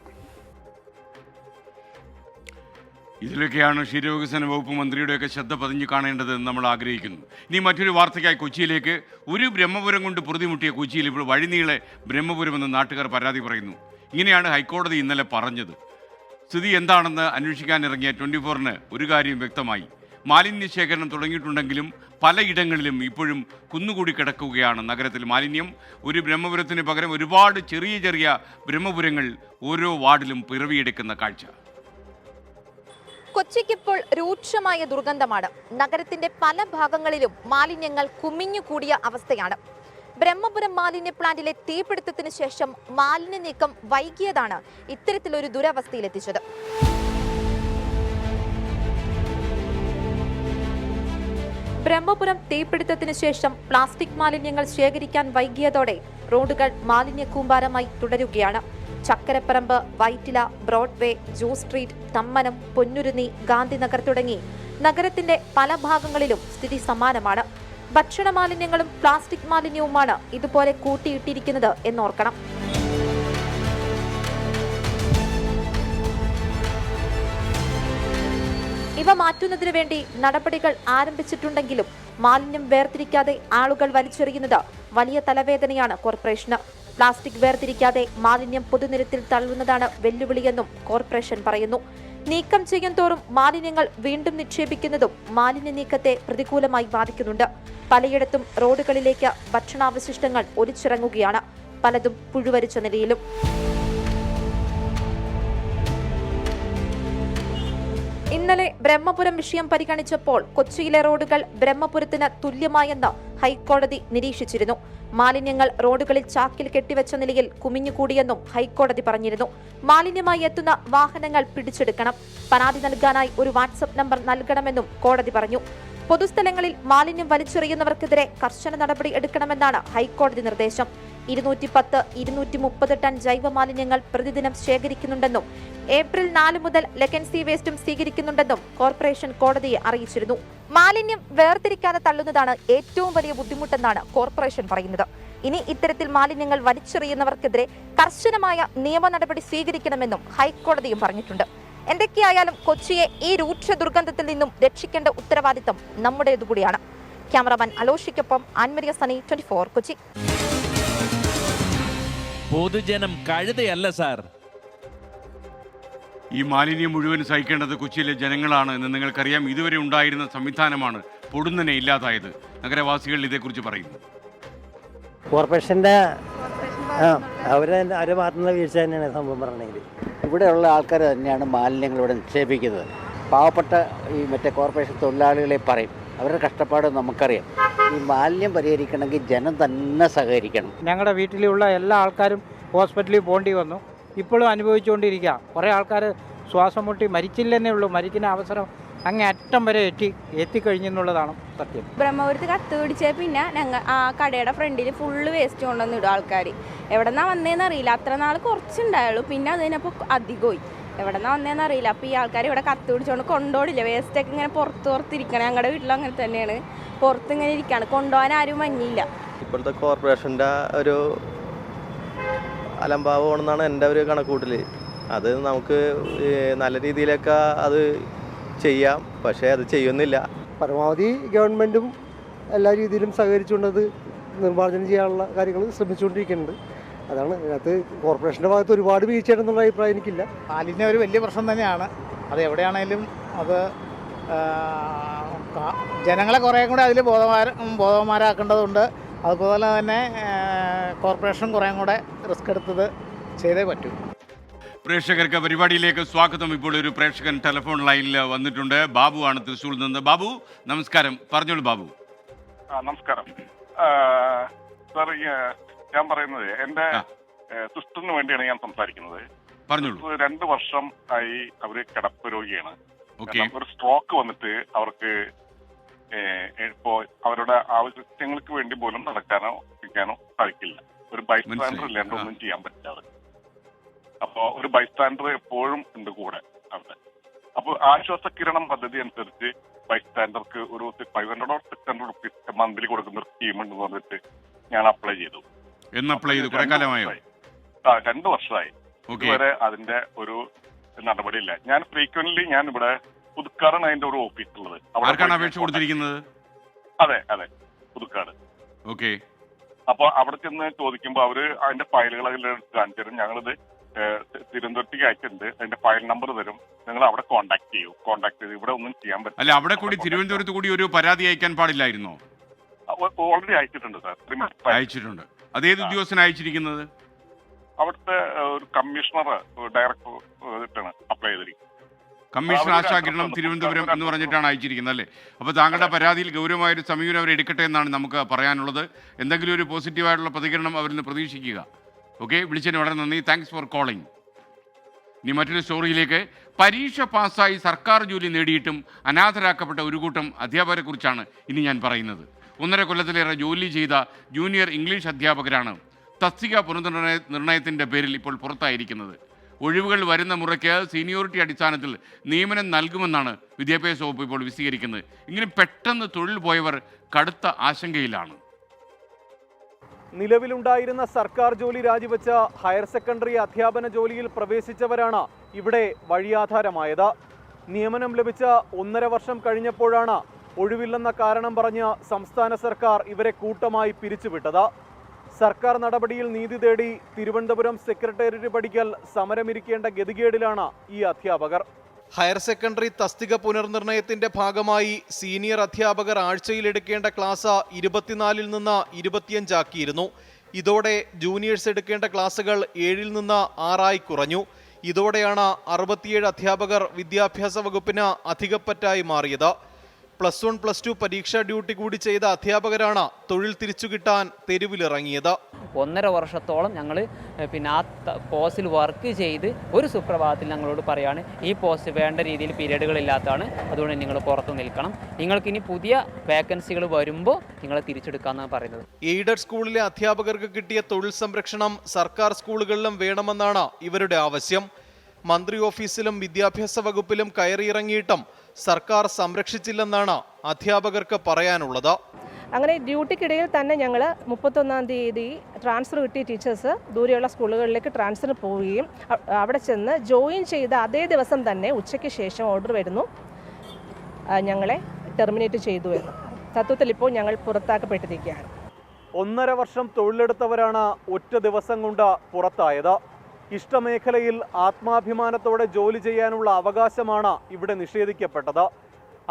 ഇതിലൊക്കെയാണ് ക്ഷീരവികസന വകുപ്പ് മന്ത്രിയുടെയൊക്കെ ശ്രദ്ധ പതിഞ്ഞു കാണേണ്ടതെന്ന് നമ്മൾ ആഗ്രഹിക്കുന്നു. ഇനി മറ്റൊരു വാർത്തയ്ക്കായി കൊച്ചിയിലേക്ക്. ഒരു ബ്രഹ്മപുരം കൊണ്ട് പൊറുതിമുട്ടിയ കൊച്ചിയിൽ ഇപ്പോൾ വഴിനീളെ ബ്രഹ്മപുരമെന്ന് നാട്ടുകാർ പരാതി പറയുന്നു. ഇങ്ങനെയാണ് ഹൈക്കോടതി ഇന്നലെ പറഞ്ഞത്. സ്ഥിതി എന്താണെന്ന് അന്വേഷിക്കാനിറങ്ങിയ 24-ന് ഒരു കാര്യം വ്യക്തമായി. മാലിന്യ ശേഖരണം തുടങ്ങിയിട്ടുണ്ടെങ്കിലും പലയിടങ്ങളിലും ഇപ്പോഴും കുന്നുകൂടി കിടക്കുകയാണ് നഗരത്തിൽ മാലിന്യം. ഒരു ബ്രഹ്മപുരത്തിന് പകരം ഒരുപാട് ചെറിയ ചെറിയ ബ്രഹ്മപുരങ്ങൾ ഓരോ വാർഡിലും പിറവിയെടുക്കുന്ന കാഴ്ച. കൊച്ചിക്കിപ്പോൾ രൂക്ഷമായ ദുർഗന്ധമാണ്. നഗരത്തിന്റെ പല ഭാഗങ്ങളിലും മാലിന്യങ്ങൾ കുമിഞ്ഞുകൂടിയ അവസ്ഥയാണ്. ബ്രഹ്മപുരം മാലിന്യ പ്ലാന്റിലെ തീപിടുത്തത്തിന് ശേഷം മാലിന്യ നീക്കം വൈകിയതാണ് ഇത്തരത്തിലൊരു ദുരവസ്ഥയിലെത്തിച്ചത്. ബ്രഹ്മപുരം തീപിടുത്തത്തിന് ശേഷം പ്ലാസ്റ്റിക് മാലിന്യങ്ങൾ ശേഖരിക്കാൻ വൈകിയതോടെ റോഡുകൾ മാലിന്യ കൂമ്പാരമായി തുടരുകയാണ്. Chakkaraparambu, Vyttila, Broadway, juice street, Thammanam, Ponnurunni, Gandhinagar തുടങ്ങി നഗരത്തിന്റെ പല ഭാഗങ്ങളിലും സ്ഥിതി സമാനമാണ്. ഭക്ഷണ മാലിന്യങ്ങളും പ്ലാസ്റ്റിക് മാലിന്യവുമാണ് ഇതുപോലെ കൂട്ടിയിട്ടിരിക്കുന്നത് എന്നോർക്കണം. ഇവ മാറ്റുന്നതിനു വേണ്ടി നടപടികൾ ആരംഭിച്ചിട്ടുണ്ടെങ്കിലും മാലിന്യം വേർതിരിക്കാതെ ആളുകൾ വലിച്ചെറിയുന്നത് വലിയ തലവേദനയാണ് കോർപ്പറേഷന്. പ്ലാസ്റ്റിക് വേർതിരിക്കാതെ മാലിന്യം പൊതുനിരത്തിൽ തള്ളുന്നതാണ് വെല്ലുവിളിയെന്നും കോർപ്പറേഷൻ പറയുന്നു. നീക്കം ചെയ്യും തോറും മാലിന്യങ്ങൾ വീണ്ടും നിക്ഷേപിക്കുന്നതും മാലിന്യ നീക്കത്തെ പ്രതികൂലമായി ബാധിക്കുന്നുണ്ട്. പലയിടത്തും റോഡുകളിലേക്ക് ഭക്ഷണാവശിഷ്ടങ്ങൾ ഒലിച്ചിറങ്ങുകയാണ്. പലതും പുഴുവരിച്ച നിലയിലും. ഇന്നലെ ബ്രഹ്മപുരം വിഷയം പരിഗണിച്ചപ്പോൾ കൊച്ചിയിലെ റോഡുകൾ ബ്രഹ്മപുരത്തിന് തുല്യമായെന്ന് ഹൈക്കോടതി നിരീക്ഷിച്ചിരുന്നു. മാലിന്യങ്ങൾ റോഡുകളിൽ ചാക്കിൽ കെട്ടിവെച്ച നിലയിൽ കുമിഞ്ഞുകൂടിയെന്നും ഹൈക്കോടതി പറഞ്ഞിരുന്നു. മാലിന്യമായി എത്തുന്ന വാഹനങ്ങൾ പിടിച്ചെടുക്കണം. പരാതി നൽകാനായി ഒരു വാട്സ്ആപ്പ് നമ്പർ നൽകണമെന്നും കോടതി പറഞ്ഞു. പൊതുസ്ഥലങ്ങളിൽ മാലിന്യം വലിച്ചെറിയുന്നവർക്കെതിരെ കർശന നടപടി എടുക്കണമെന്നാണ് ഹൈക്കോടതി നിർദ്ദേശം. 210, 230 ടൺ ജൈവ മാലിന്യങ്ങൾ പ്രതിദിനം ശേഖരിക്കുന്നുണ്ടെന്നും ഏപ്രിൽ 4 മുതൽ ലെഗൻസി വേസ്റ്റും സ്വീകരിക്കുന്നുണ്ടെന്നും കോർപ്പറേഷൻ കോടതിയെ അറിയിച്ചിരുന്നു. മാലിന്യം വേർതിരിക്കാതെ തള്ളുന്നതാണ് ഏറ്റവും വലിയ ബുദ്ധിമുട്ടെന്നാണ് കോർപ്പറേഷൻ പറയുന്നത്. ഇനി ഇത്തരത്തിൽ മാലിന്യങ്ങൾ വലിച്ചെറിയുന്നവർക്കെതിരെ കർശനമായ നിയമ നടപടി സ്വീകരിക്കണമെന്നും ഹൈക്കോടതിയും പറഞ്ഞിട്ടുണ്ട്. എന്തൊക്കെയായാലും കൊച്ചിയെ ഈ രൂക്ഷ ദുർഗന്ധത്തിൽ നിന്നും രക്ഷിക്കേണ്ട ഉത്തരവാദിത്തം നമ്മുടേതുകൂടിയാണ്. ക്യാമറമാൻ അലോഷിക്കൊപ്പം ആൻമരിയ സനി, 24 കൊച്ചി. പൊതുജനം കഴുതയല്ല സാർ. ഈ മാലിന്യം മുഴുവൻ സഹിക്കേണ്ടത് കൊച്ചിയിലെ ജനങ്ങളാണ് എന്ന് നിങ്ങൾക്കറിയാം. ഇതുവരെ ഉണ്ടായിരുന്ന സംവിധാനമാണ് പൊടുന്നനെ ഇല്ലാതായത്. നഗരവാസികൾ ഇതേക്കുറിച്ച് പറയുന്നു. കോർപ്പറേഷൻ്റെ അവരുടെ ഭാഗത്തുനിന്ന് വീഴ്ച തന്നെയാണ് സംഭവം പറഞ്ഞെങ്കിൽ. ഇവിടെയുള്ള ആൾക്കാർ തന്നെയാണ് മാലിന്യങ്ങൾ ഇവിടെ നിക്ഷേപിക്കുന്നത്. പാവപ്പെട്ട ഈ കോർപ്പറേഷൻ തൊഴിലാളികളെ പറയും, അവരുടെ കഷ്ടപ്പാട് നമുക്കറിയാം. ഈ മാലിന്യം പരിഹരിക്കണമെങ്കിൽ ജനം തന്നെ സഹകരിക്കണം. ഞങ്ങളുടെ വീട്ടിലുള്ള എല്ലാ ആൾക്കാരും ഹോസ്പിറ്റലിൽ പോകേണ്ടി വന്നു. ഇപ്പോഴും അനുഭവിച്ചുകൊണ്ടിരിക്കുക. കുറേ ആൾക്കാർ ശ്വാസം മുട്ടി മരിച്ചില്ലെന്നേ ഉള്ളൂ. മരിക്കുന്ന അവസരം അങ്ങേ അറ്റം വരെ എത്തിക്കഴിഞ്ഞെന്നുള്ളതാണ് സത്യം. ബ്രഹ്മപുരത്ത് കത്ത് പിടിച്ച പിന്നെ ഞങ്ങൾ ആ കടയുടെ ഫ്രണ്ടിൽ ഫുള്ള് വേസ്റ്റ് കൊണ്ടുവന്നിടും ആൾക്കാർ. എവിടെന്നാ വന്നതെന്ന് അറിയില്ല. അത്ര നാൾ കുറച്ചുണ്ടായുള്ളൂ, പിന്നെ അതിനപ്പോൾ അധികമായി. എവിടെന്നാ വന്നതെന്ന് അറിയില്ല. അപ്പോൾ ഈ ആൾക്കാർ ഇവിടെ കത്ത് പിടിച്ചുകൊണ്ട് കൊണ്ടോടില്ല. വേസ്റ്റൊക്കെ ഇങ്ങനെ പുറത്തിരിക്കണം. ഞങ്ങളുടെ വീട്ടിലും അങ്ങനെ തന്നെയാണ്, പുറത്തിങ്ങനെ ഇരിക്കുകയാണ്. കൊണ്ടുപോകാൻ ആരും മഞ്ഞില്ല. ഇപ്പോഴത്തെ കോർപ്പറേഷൻ്റെ ഒരു അലംഭാവമാണെന്നാണ് എൻ്റെ ഒരു കണക്കൂട്ടൽ. അത് നമുക്ക് നല്ല രീതിയിലൊക്കെ അത് ചെയ്യാം, പക്ഷേ അത് ചെയ്യുന്നില്ല. പരമാവധി ഗവൺമെൻറ്റും എല്ലാ രീതിയിലും സഹകരിച്ചുകൊണ്ടത് നിർമ്മാർജ്ജനം ചെയ്യാനുള്ള കാര്യങ്ങൾ ശ്രമിച്ചുകൊണ്ടിരിക്കുന്നുണ്ട്. അതാണ് ഇതിനകത്ത് കോർപ്പറേഷൻ്റെ ഭാഗത്ത് ഒരുപാട് വീഴ്ചയാണെന്നുള്ള അഭിപ്രായം എനിക്കില്ല. മാലിന്യം ഒരു വലിയ പ്രശ്നം തന്നെയാണ്. അത് എവിടെയാണെങ്കിലും അത് ജനങ്ങളെ കുറേ കൂടെ അതിൽ ബോധവാന്മാരാക്കേണ്ടതുണ്ട്. അതുപോലെ തന്നെ കോർപ്പറേഷൻ കുറേ കൂടെ റിസ്ക് എടുത്തത് ചെയ്തേ പറ്റൂ. പ്രേക്ഷകർക്ക് പരിപാടിയിലേക്ക് സ്വാഗതം. ഇപ്പോൾ ഒരു പ്രേക്ഷകൻ ടെലിഫോൺ ലൈനിൽ വന്നിട്ടുണ്ട്. ബാബു ആണ് തൃശ്ശൂരിൽ നിന്ന്. ബാബു നമസ്കാരം, പറഞ്ഞോളൂ ബാബു. നമസ്കാരം സാർ. ഞാൻ പറയുന്നത് എൻ്റെ സിസ്റ്ററിന് വേണ്ടിയാണ് ഞാൻ സംസാരിക്കുന്നത്. പറഞ്ഞോളൂ. 2 വർഷം ആയി അവര് കിടപ്പ് രോഗിയാണ്. ഒരു സ്ട്രോക്ക് വന്നിട്ട് അവർക്ക് ഇപ്പോ അവരുടെ ആവശ്യങ്ങൾക്ക് വേണ്ടി പോലും നടക്കാനോ ഇരിക്കാനോ സാധിക്കില്ല. ഒരു ബൈസ്റ്റാൻഡർ ഇല്ലാണ്ട് ഒന്നും ചെയ്യാൻ പറ്റാതെ. അപ്പോ ഒരു ബൈസ്റ്റാൻഡർ എപ്പോഴും ഉണ്ട് കൂടെ അവിടെ. അപ്പോൾ ആശ്വാസ കിരണം പദ്ധതി അനുസരിച്ച് ബൈസ്റ്റാൻഡർക്ക് ഒരു 500 or 600 rupees മന്ത്ലി കൊടുക്കുന്ന ഒരു സ്കീം ഉണ്ടെന്ന് പറഞ്ഞിട്ട് ഞാൻ അപ്ലൈ ചെയ്തു. 2 വർഷമായി. ഇതുവരെ അതിന്റെ ഒരു നടപടിയില്ല. ഞാൻ ഫ്രീക്വന്റ്ലി ഞാൻ ഇവിടെ പുതുക്കാടാണ് അതിന്റെ ഒരു ഓഫീസ് ഉള്ളത്. അപേക്ഷ കൊടുത്തിരിക്കുന്നത്? അതെ പുതുക്കാട്. ഓക്കെ. അപ്പൊ അവിടെ ചെന്ന് ചോദിക്കുമ്പോൾ അവര് അതിന്റെ ഫയലുകൾ അതിലെടുത്ത് കാണിച്ചു തരും. ഞങ്ങളിത് തിരുവനന്തപുരത്തേക്ക് അയച്ചിട്ടുണ്ട്, അതിന്റെ ഫയൽ നമ്പർ തരും, നിങ്ങൾ അവിടെ കോൺടാക്ട് ചെയ്ത് ഇവിടെ ഒന്നും ചെയ്യാൻ പറ്റില്ല. അല്ല, അവിടെ കൂടി തിരുവനന്തപുരത്ത് കൂടി ഒരു പരാതി അയക്കാൻ പാടില്ലായിരുന്നോ? ഓൾറെഡി അയച്ചിട്ടുണ്ട് സാർ. അയച്ചിട്ടുണ്ട്. അതേത് ഉദ്യോഗസ്ഥൻ അയച്ചിരിക്കുന്നത്? അവിടുത്തെ ഒരു കമ്മീഷണർ ഡയറക്ടറാണ് അപ്ലൈ ചെയ്തിരിക്കുന്നത്. കമ്മീഷണർ ആശാകിരണം തിരുവനന്തപുരം എന്ന് പറഞ്ഞിട്ടാണ് അയച്ചിരിക്കുന്നത് അല്ലേ? അപ്പോൾ താങ്കളുടെ പരാതിയിൽ ഗൗരവമായൊരു സമീപനം അവർ എടുക്കട്ടെ എന്നാണ് നമുക്ക് പറയാനുള്ളത്. എന്തെങ്കിലും ഒരു പോസിറ്റീവായിട്ടുള്ള പ്രതികരണം അവരിൽ നിന്ന് പ്രതീക്ഷിക്കുക. ഓക്കെ, വിളിച്ചതിന് വളരെ നന്ദി. Thanks for calling. ഇനി മറ്റൊരു സ്റ്റോറിയിലേക്ക്. പരീക്ഷ പാസ്സായി സർക്കാർ ജോലി നേടിയിട്ടും അനാഥരാക്കപ്പെട്ട ഒരു കൂട്ടം അധ്യാപകരെ കുറിച്ചാണ് ഇനി ഞാൻ പറയുന്നത്. 1.5 കൊല്ലത്തിലേറെ ജോലി ചെയ്ത ജൂനിയർ ഇംഗ്ലീഷ് അധ്യാപകരാണ് തസ്തിക പുനർനിർണയത്തിൻ്റെ പേരിൽ ഇപ്പോൾ പുറത്തായിരിക്കുന്നത്. ഒഴിവുകൾ വരുന്ന മുറയ്ക്ക് സീനിയോറിറ്റി അടിസ്ഥാനത്തിൽ നിയമനം നൽകുമെന്നാണ് വിദ്യാഭ്യാസ വകുപ്പ് ഇപ്പോൾ വിശദീകരിക്കുന്നത്. ഇങ്ങനെ പെട്ടെന്ന് തൊഴിൽ പോയവർ കടുത്ത ആശങ്കയിലാണ്. നിലവിലുണ്ടായിരുന്ന സർക്കാർ ജോലി രാജിവെച്ച ഹയർ സെക്കൻഡറി അധ്യാപന ജോലിയിൽ പ്രവേശിച്ചവരാണ് ഇവിടെ വഴിയാധാരമായത്. നിയമനം ലഭിച്ച 1.5 വർഷം കഴിഞ്ഞപ്പോഴാണ് ഒഴിവില്ലെന്ന കാരണം പറഞ്ഞ് സംസ്ഥാന സർക്കാർ ഇവരെ കൂട്ടമായി പിരിച്ചുവിട്ടത്. സർക്കാർ നടപടിയിൽ നീതി തേടി തിരുവനന്തപുരം സെക്രട്ടേറിയറ്റ് പടിക്കൽ സമരമിരിക്കേണ്ട ഗതികേടിലാണ് ഈ അധ്യാപകർ. ഹയർ സെക്കൻഡറി തസ്തിക പുനർനിർണയത്തിന്റെ ഭാഗമായി സീനിയർ അധ്യാപകർ ആഴ്ചയിലെടുക്കേണ്ട ക്ലാസ് 24 നിന്ന് 25 ആക്കിയിരുന്നു. ഇതോടെ ജൂനിയേഴ്സ് എടുക്കേണ്ട ക്ലാസുകൾ 7 നിന്ന് 6 കുറഞ്ഞു. ഇതോടെയാണ് 67 അധ്യാപകർ വിദ്യാഭ്യാസ വകുപ്പിന് അധികപ്പറ്റായി മാറിയത്. +1, +2 പരീക്ഷാ ഡ്യൂട്ടി കൂടി ചെയ്ത അധ്യാപകരാണ് തൊഴിൽ തിരിച്ചു കിട്ടാൻ തെരുവിലിറങ്ങിയത്. 1.5 വർഷത്തോളം ഞങ്ങൾ ആ പോസ്റ്റിൽ വർക്ക് ചെയ്ത് ഒരു സുപ്രഭാതത്തിൽ ഞങ്ങളോട് പറയാണ് ഈ പോസ്റ്റ് വേണ്ട രീതിയിൽ പീരീഡുകളില്ലാത്തതാണ്, അതുകൊണ്ട് നിങ്ങൾ പുറത്ത് നിൽക്കണം, നിങ്ങൾക്ക് ഇനി പുതിയ വേക്കൻസികൾ വരുമ്പോൾ നിങ്ങൾ തിരിച്ചെടുക്കാമെന്നാണ് പറയുന്നത്. എയ്ഡഡ് സ്കൂളിലെ അധ്യാപകർക്ക് കിട്ടിയ തൊഴിൽ സംരക്ഷണം സർക്കാർ സ്കൂളുകളിലും വേണമെന്നാണ് ഇവരുടെ ആവശ്യം. മന്ത്രി ഓഫീസിലും വിദ്യാഭ്യാസ വകുപ്പിലും കയറിയിറങ്ങിയിട്ടും സർക്കാർ സംരക്ഷിച്ചില്ലെന്നാണ് അധ്യാപകർക്ക് പറയാനുള്ളത്. അങ്ങനെ ഡ്യൂട്ടിക്കിടയിൽ തന്നെ ഞങ്ങൾ 31-ാം തീയതി ട്രാൻസ്ഫർ കിട്ടിയ ടീച്ചേഴ്സ് ദൂരെയുള്ള സ്കൂളുകളിലേക്ക് ട്രാൻസ്ഫർ പോവുകയും അവിടെ ചെന്ന് ജോയിൻ ചെയ്ത അതേ ദിവസം തന്നെ ഉച്ചയ്ക്ക് ശേഷം ഓർഡർ വരുന്നു ഞങ്ങളെ ടെർമിനേറ്റ് ചെയ്തു എന്ന്. തത്വത്തിൽ ഇപ്പോൾ ഞങ്ങൾ പുറത്താക്കപ്പെട്ടിരിക്കുകയാണ്. 1.5 വർഷം തൊഴിലെടുത്തവരാണ് ഒറ്റ ദിവസം കൊണ്ട് പുറത്തായത്. ഇഷ്ടമേഖലയിൽ ആത്മാഭിമാനത്തോടെ ജോലി ചെയ്യാനുള്ള അവകാശമാണ് ഇവിടെ നിഷേധിക്കപ്പെട്ടത്.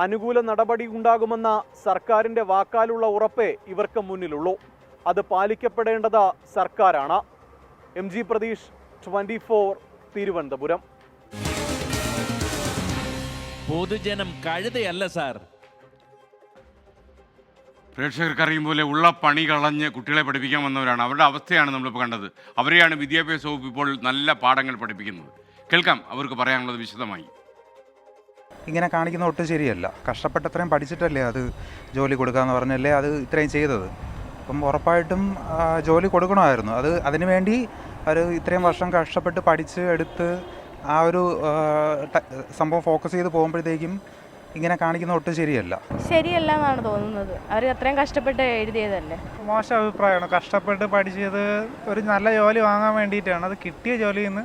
അനുകൂല നടപടി ഉണ്ടാകുമെന്ന സർക്കാരിൻ്റെ വാക്കാലുള്ള ഉറപ്പേ ഇവർക്ക് മുന്നിലുള്ളൂ. അത് പാലിക്കപ്പെടേണ്ടത് സർക്കാരാണ്. MG പ്രതീഷ്, 24, തിരുവനന്തപുരം. പൊതുജനം കഴുതയല്ല സാർ. പ്രേക്ഷകർക്ക് അറിയും പോലെ ഉള്ള പണി കളഞ്ഞ് കുട്ടികളെ പഠിപ്പിക്കാൻ വന്നവരാണ്. അവരുടെ അവസ്ഥയാണ് നമ്മളിപ്പോൾ കണ്ടത്. അവരെയാണ് വിദ്യാഭ്യാസ വകുപ്പ് ഇപ്പോൾ നല്ല പാഠങ്ങൾ പഠിപ്പിക്കുന്നത്. കേൾക്കാം അവർക്ക് പറയാനുള്ളത് വിശദമായി. ഇങ്ങനെ കാണിക്കുന്ന ഒട്ടും ശരിയല്ല. കഷ്ടപ്പെട്ട് അത്രയും പഠിച്ചിട്ടല്ലേ അത് ജോലി കൊടുക്കാമെന്ന് പറഞ്ഞല്ലേ അത് ഇത്രയും ചെയ്തത്. അപ്പം ഉറപ്പായിട്ടും ജോലി കൊടുക്കണമായിരുന്നു. അതിനുവേണ്ടി ഒരു ഇത്രയും വർഷം കഷ്ടപ്പെട്ട് പഠിച്ച് എടുത്ത് ആ ഒരു സംഭവം ഫോക്കസ് ചെയ്ത് പോകുമ്പോഴത്തേക്കും ഇങ്ങനെ കാണിക്കുന്ന ഒട്ടും ശരിയല്ല എന്നാണ് തോന്നുന്നത്. അവർ അത്രയും കഷ്ടപ്പെട്ട് എഴുതിയതല്ലേ. മോശം അഭിപ്രായമാണ്. കഷ്ടപ്പെട്ട് പഠിച്ചത് ഒരു നല്ല ജോലി വാങ്ങാൻ വേണ്ടിയിട്ടാണ്. അത് കിട്ടിയ ജോലിയിൽ നിന്ന്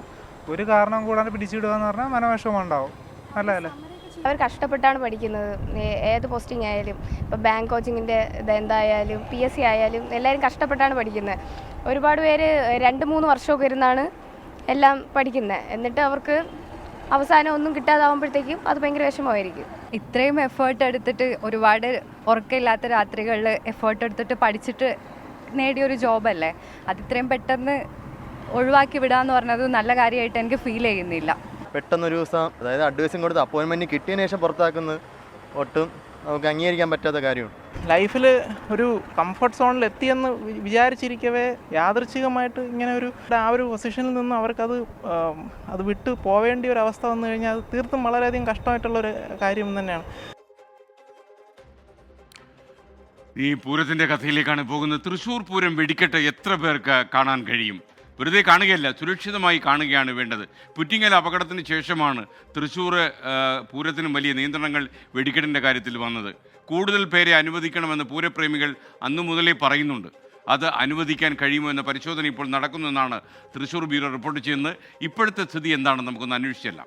ഒരു കാരണം കൂടാതെ പിടിച്ചിടുക എന്ന് പറഞ്ഞാൽ മനോവിഷമം ഉണ്ടാവും. അല്ലേ? അവർ കഷ്ടപ്പെട്ടാണ് പഠിക്കുന്നത്. ഏത് പോസ്റ്റിംഗ് ആയാലും, ഇപ്പോൾ ബാങ്ക് കോച്ചിങ്ങിൻ്റെ എന്തായാലും PSC ആയാലും എല്ലാവരും കഷ്ടപ്പെട്ടാണ് പഠിക്കുന്നത്. ഒരുപാട് പേര് 2-3 വർഷമൊക്കെ ഇരുന്നാണ് എല്ലാം പഠിക്കുന്നത്. എന്നിട്ട് അവർക്ക് അവസാനം ഒന്നും കിട്ടാതാവുമ്പോഴത്തേക്കും അത് ഭയങ്കര വിഷമമായിരിക്കും. ഇത്രയും എഫേർട്ട് എടുത്തിട്ട് ഒരുപാട് ഉറക്കമില്ലാത്ത രാത്രികളിൽ എഫേർട്ട് എടുത്തിട്ട് പഠിച്ചിട്ട് നേടിയൊരു ജോബല്ലേ, അത് ഇത്രയും പെട്ടെന്ന് ഒഴിവാക്കി വിടാന്ന് പറഞ്ഞത് നല്ല കാര്യമായിട്ട് എനിക്ക് ഫീൽ ചെയ്യുന്നില്ല. പെട്ടെന്നൊരു ദിവസം, അതായത് അഡ്വൈസും കൊടുത്ത് അപ്പോയിൻമെൻറ്റ് കിട്ടിയതിന് ശേഷം പുറത്താക്കുന്നത് ഒട്ടും നമുക്ക് അംഗീകരിക്കാൻ പറ്റാത്ത കാര്യമാണ്. ലൈഫിൽ ഒരു കംഫർട്ട് സോണിൽ എത്തിയെന്ന് വിചാരിച്ചിരിക്കവേ യാദൃച്ഛികമായിട്ട് ഇങ്ങനെ ആ ഒരു പൊസിഷനിൽ നിന്ന് അവർക്കത് അത് വിട്ട് പോവേണ്ട ഒരു അവസ്ഥ വന്നു കഴിഞ്ഞാൽ അത് തീർത്തും വളരെയധികം കഷ്ടമായിട്ടുള്ളൊരു കാര്യം തന്നെയാണ്. ഈ പൂരത്തിൻ്റെ കഥയിലേക്കാണ് പോകുന്നത്. തൃശ്ശൂർ പൂരം വെടിക്കെട്ട് എത്ര പേർക്ക് കാണാൻ കഴിയും? വെറുതെ കാണുകയല്ല, സുരക്ഷിതമായി കാണുകയാണ് വേണ്ടത്. പുറ്റിങ്ങൽ അപകടത്തിന് ശേഷമാണ് തൃശ്ശൂർ പൂരത്തിനും വലിയ നിയന്ത്രണങ്ങൾ വെടിക്കെട്ടിൻ്റെ കാര്യത്തിൽ വന്നത്. കൂടുതൽ പേരെ അനുവദിക്കണമെന്ന് പൂരപ്രേമികൾ അന്നു മുതലേ പറയുന്നുണ്ട്. അത് അനുവദിക്കാൻ കഴിയുമോ എന്ന പരിശോധന ഇപ്പോൾ നടക്കുന്നുവെന്നാണ് തൃശ്ശൂർ ബ്യൂറോ റിപ്പോർട്ട് ചെയ്യുന്നത്. ഇപ്പോഴത്തെ സ്ഥിതി എന്താണെന്ന് നമുക്കൊന്ന് അന്വേഷിച്ചല്ല.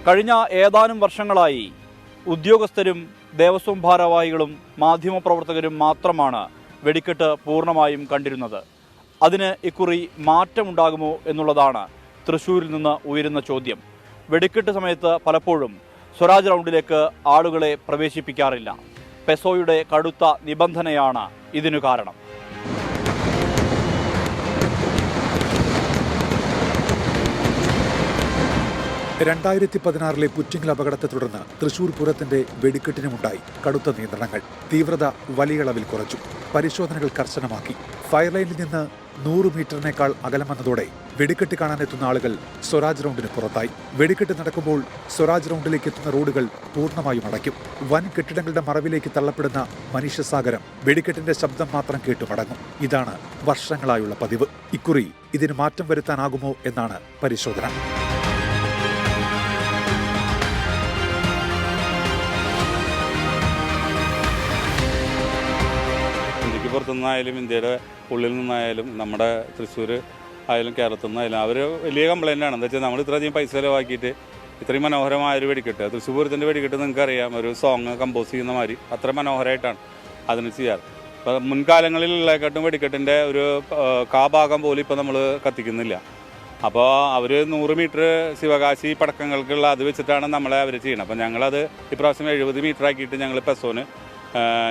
കഴിഞ്ഞ ഏതാനും വർഷങ്ങളായി ഉദ്യോഗസ്ഥരും ദേവസ്വം ഭാരവാഹികളും മാധ്യമപ്രവർത്തകരും മാത്രമാണ് വെടിക്കെട്ട് പൂർണ്ണമായും കണ്ടിരുന്നത്. അതിന് ഇക്കുറി മാറ്റമുണ്ടാകുമോ എന്നുള്ളതാണ് തൃശ്ശൂരിൽ നിന്ന് ഉയരുന്ന ചോദ്യം. വെടിക്കെട്ട് സമയത്ത് പലപ്പോഴും സ്വരാജ് റൗണ്ടിലേക്ക് ആളുകളെ പ്രവേശിപ്പിക്കാറില്ല. പെസോയുടെ കടുത്ത നിബന്ധനയാണ് ഇതിനു കാരണം. 2016 പുറ്റിങ്ങൽ അപകടത്തെ തുടർന്ന് തൃശൂർ പൂരത്തിന്റെ വെടിക്കെട്ടിനുമുണ്ടായി കടുത്ത നിയന്ത്രണങ്ങൾ. തീവ്രത വലിയ അളവിൽ കുറച്ചു. പരിശോധനകൾ കർശനമാക്കി. ഫയർലൈനിൽ നിന്ന് 100 മീറ്ററിനേക്കാൾ അകലം വന്നതോടെ വെടിക്കെട്ട് കാണാനെത്തുന്ന ആളുകൾ സ്വരാജ് റൗണ്ടിന് പുറത്തായി. വെടിക്കെട്ട് നടക്കുമ്പോൾ സ്വരാജ് റൗണ്ടിലേക്ക് എത്തുന്ന റോഡുകൾ പൂർണ്ണമായും അടയ്ക്കും. വൻ കെട്ടിടങ്ങളുടെ മറവിലേക്ക് തള്ളപ്പെടുന്ന മനുഷ്യസാഗരം വെടിക്കെട്ടിന്റെ ശബ്ദം മാത്രം കേട്ടു മടങ്ങും. ഇതാണ് വർഷങ്ങളായുള്ള പതിവ്. ഇക്കുറി ഇതിന് മാറ്റം വരുത്താനാകുമോ എന്നാണ് പരിശോധന. പുറത്തുനിന്നായാലും ഇന്ത്യയുടെ ഉള്ളിൽ നിന്നായാലും നമ്മുടെ തൃശ്ശൂർ ആയാലും കേരളത്തിൽ നിന്നായാലും അവർ വലിയ കംപ്ലൈൻ്റാണ്. എന്താ വെച്ചാൽ നമ്മൾ ഇത്രയധികം പൈസ ചിലവാക്കിയിട്ട് ഇത്രയും മനോഹരമായൊരു വെടിക്കെട്ട്, തൃശ്ശൂർ പൂരത്തിൻ്റെ വെടിക്കെട്ട് നിങ്ങൾക്കറിയാം, ഒരു സോങ് കമ്പോസ് ചെയ്യുന്ന മാതിരി അത്ര മനോഹരമായിട്ടാണ് അതിന് ചെയ്യാറ്. ഇപ്പോൾ മുൻകാലങ്ങളിലുള്ളതിനെക്കാട്ടും വെടിക്കെട്ടിൻ്റെ ഒരു കാഭാഗം പോലും ഇപ്പോൾ നമ്മൾ കത്തിക്കുന്നില്ല. അപ്പോൾ അവർ 100 മീറ്റർ ശിവകാശി പടക്കങ്ങൾക്കുള്ള അത് വെച്ചിട്ടാണ് നമ്മളെ അവർ ചെയ്യുന്നത്. അപ്പോൾ ഞങ്ങളത് ഇപ്രാവശ്യം 70 മീറ്റർ ആക്കിയിട്ട് ഞങ്ങൾ പെസോന്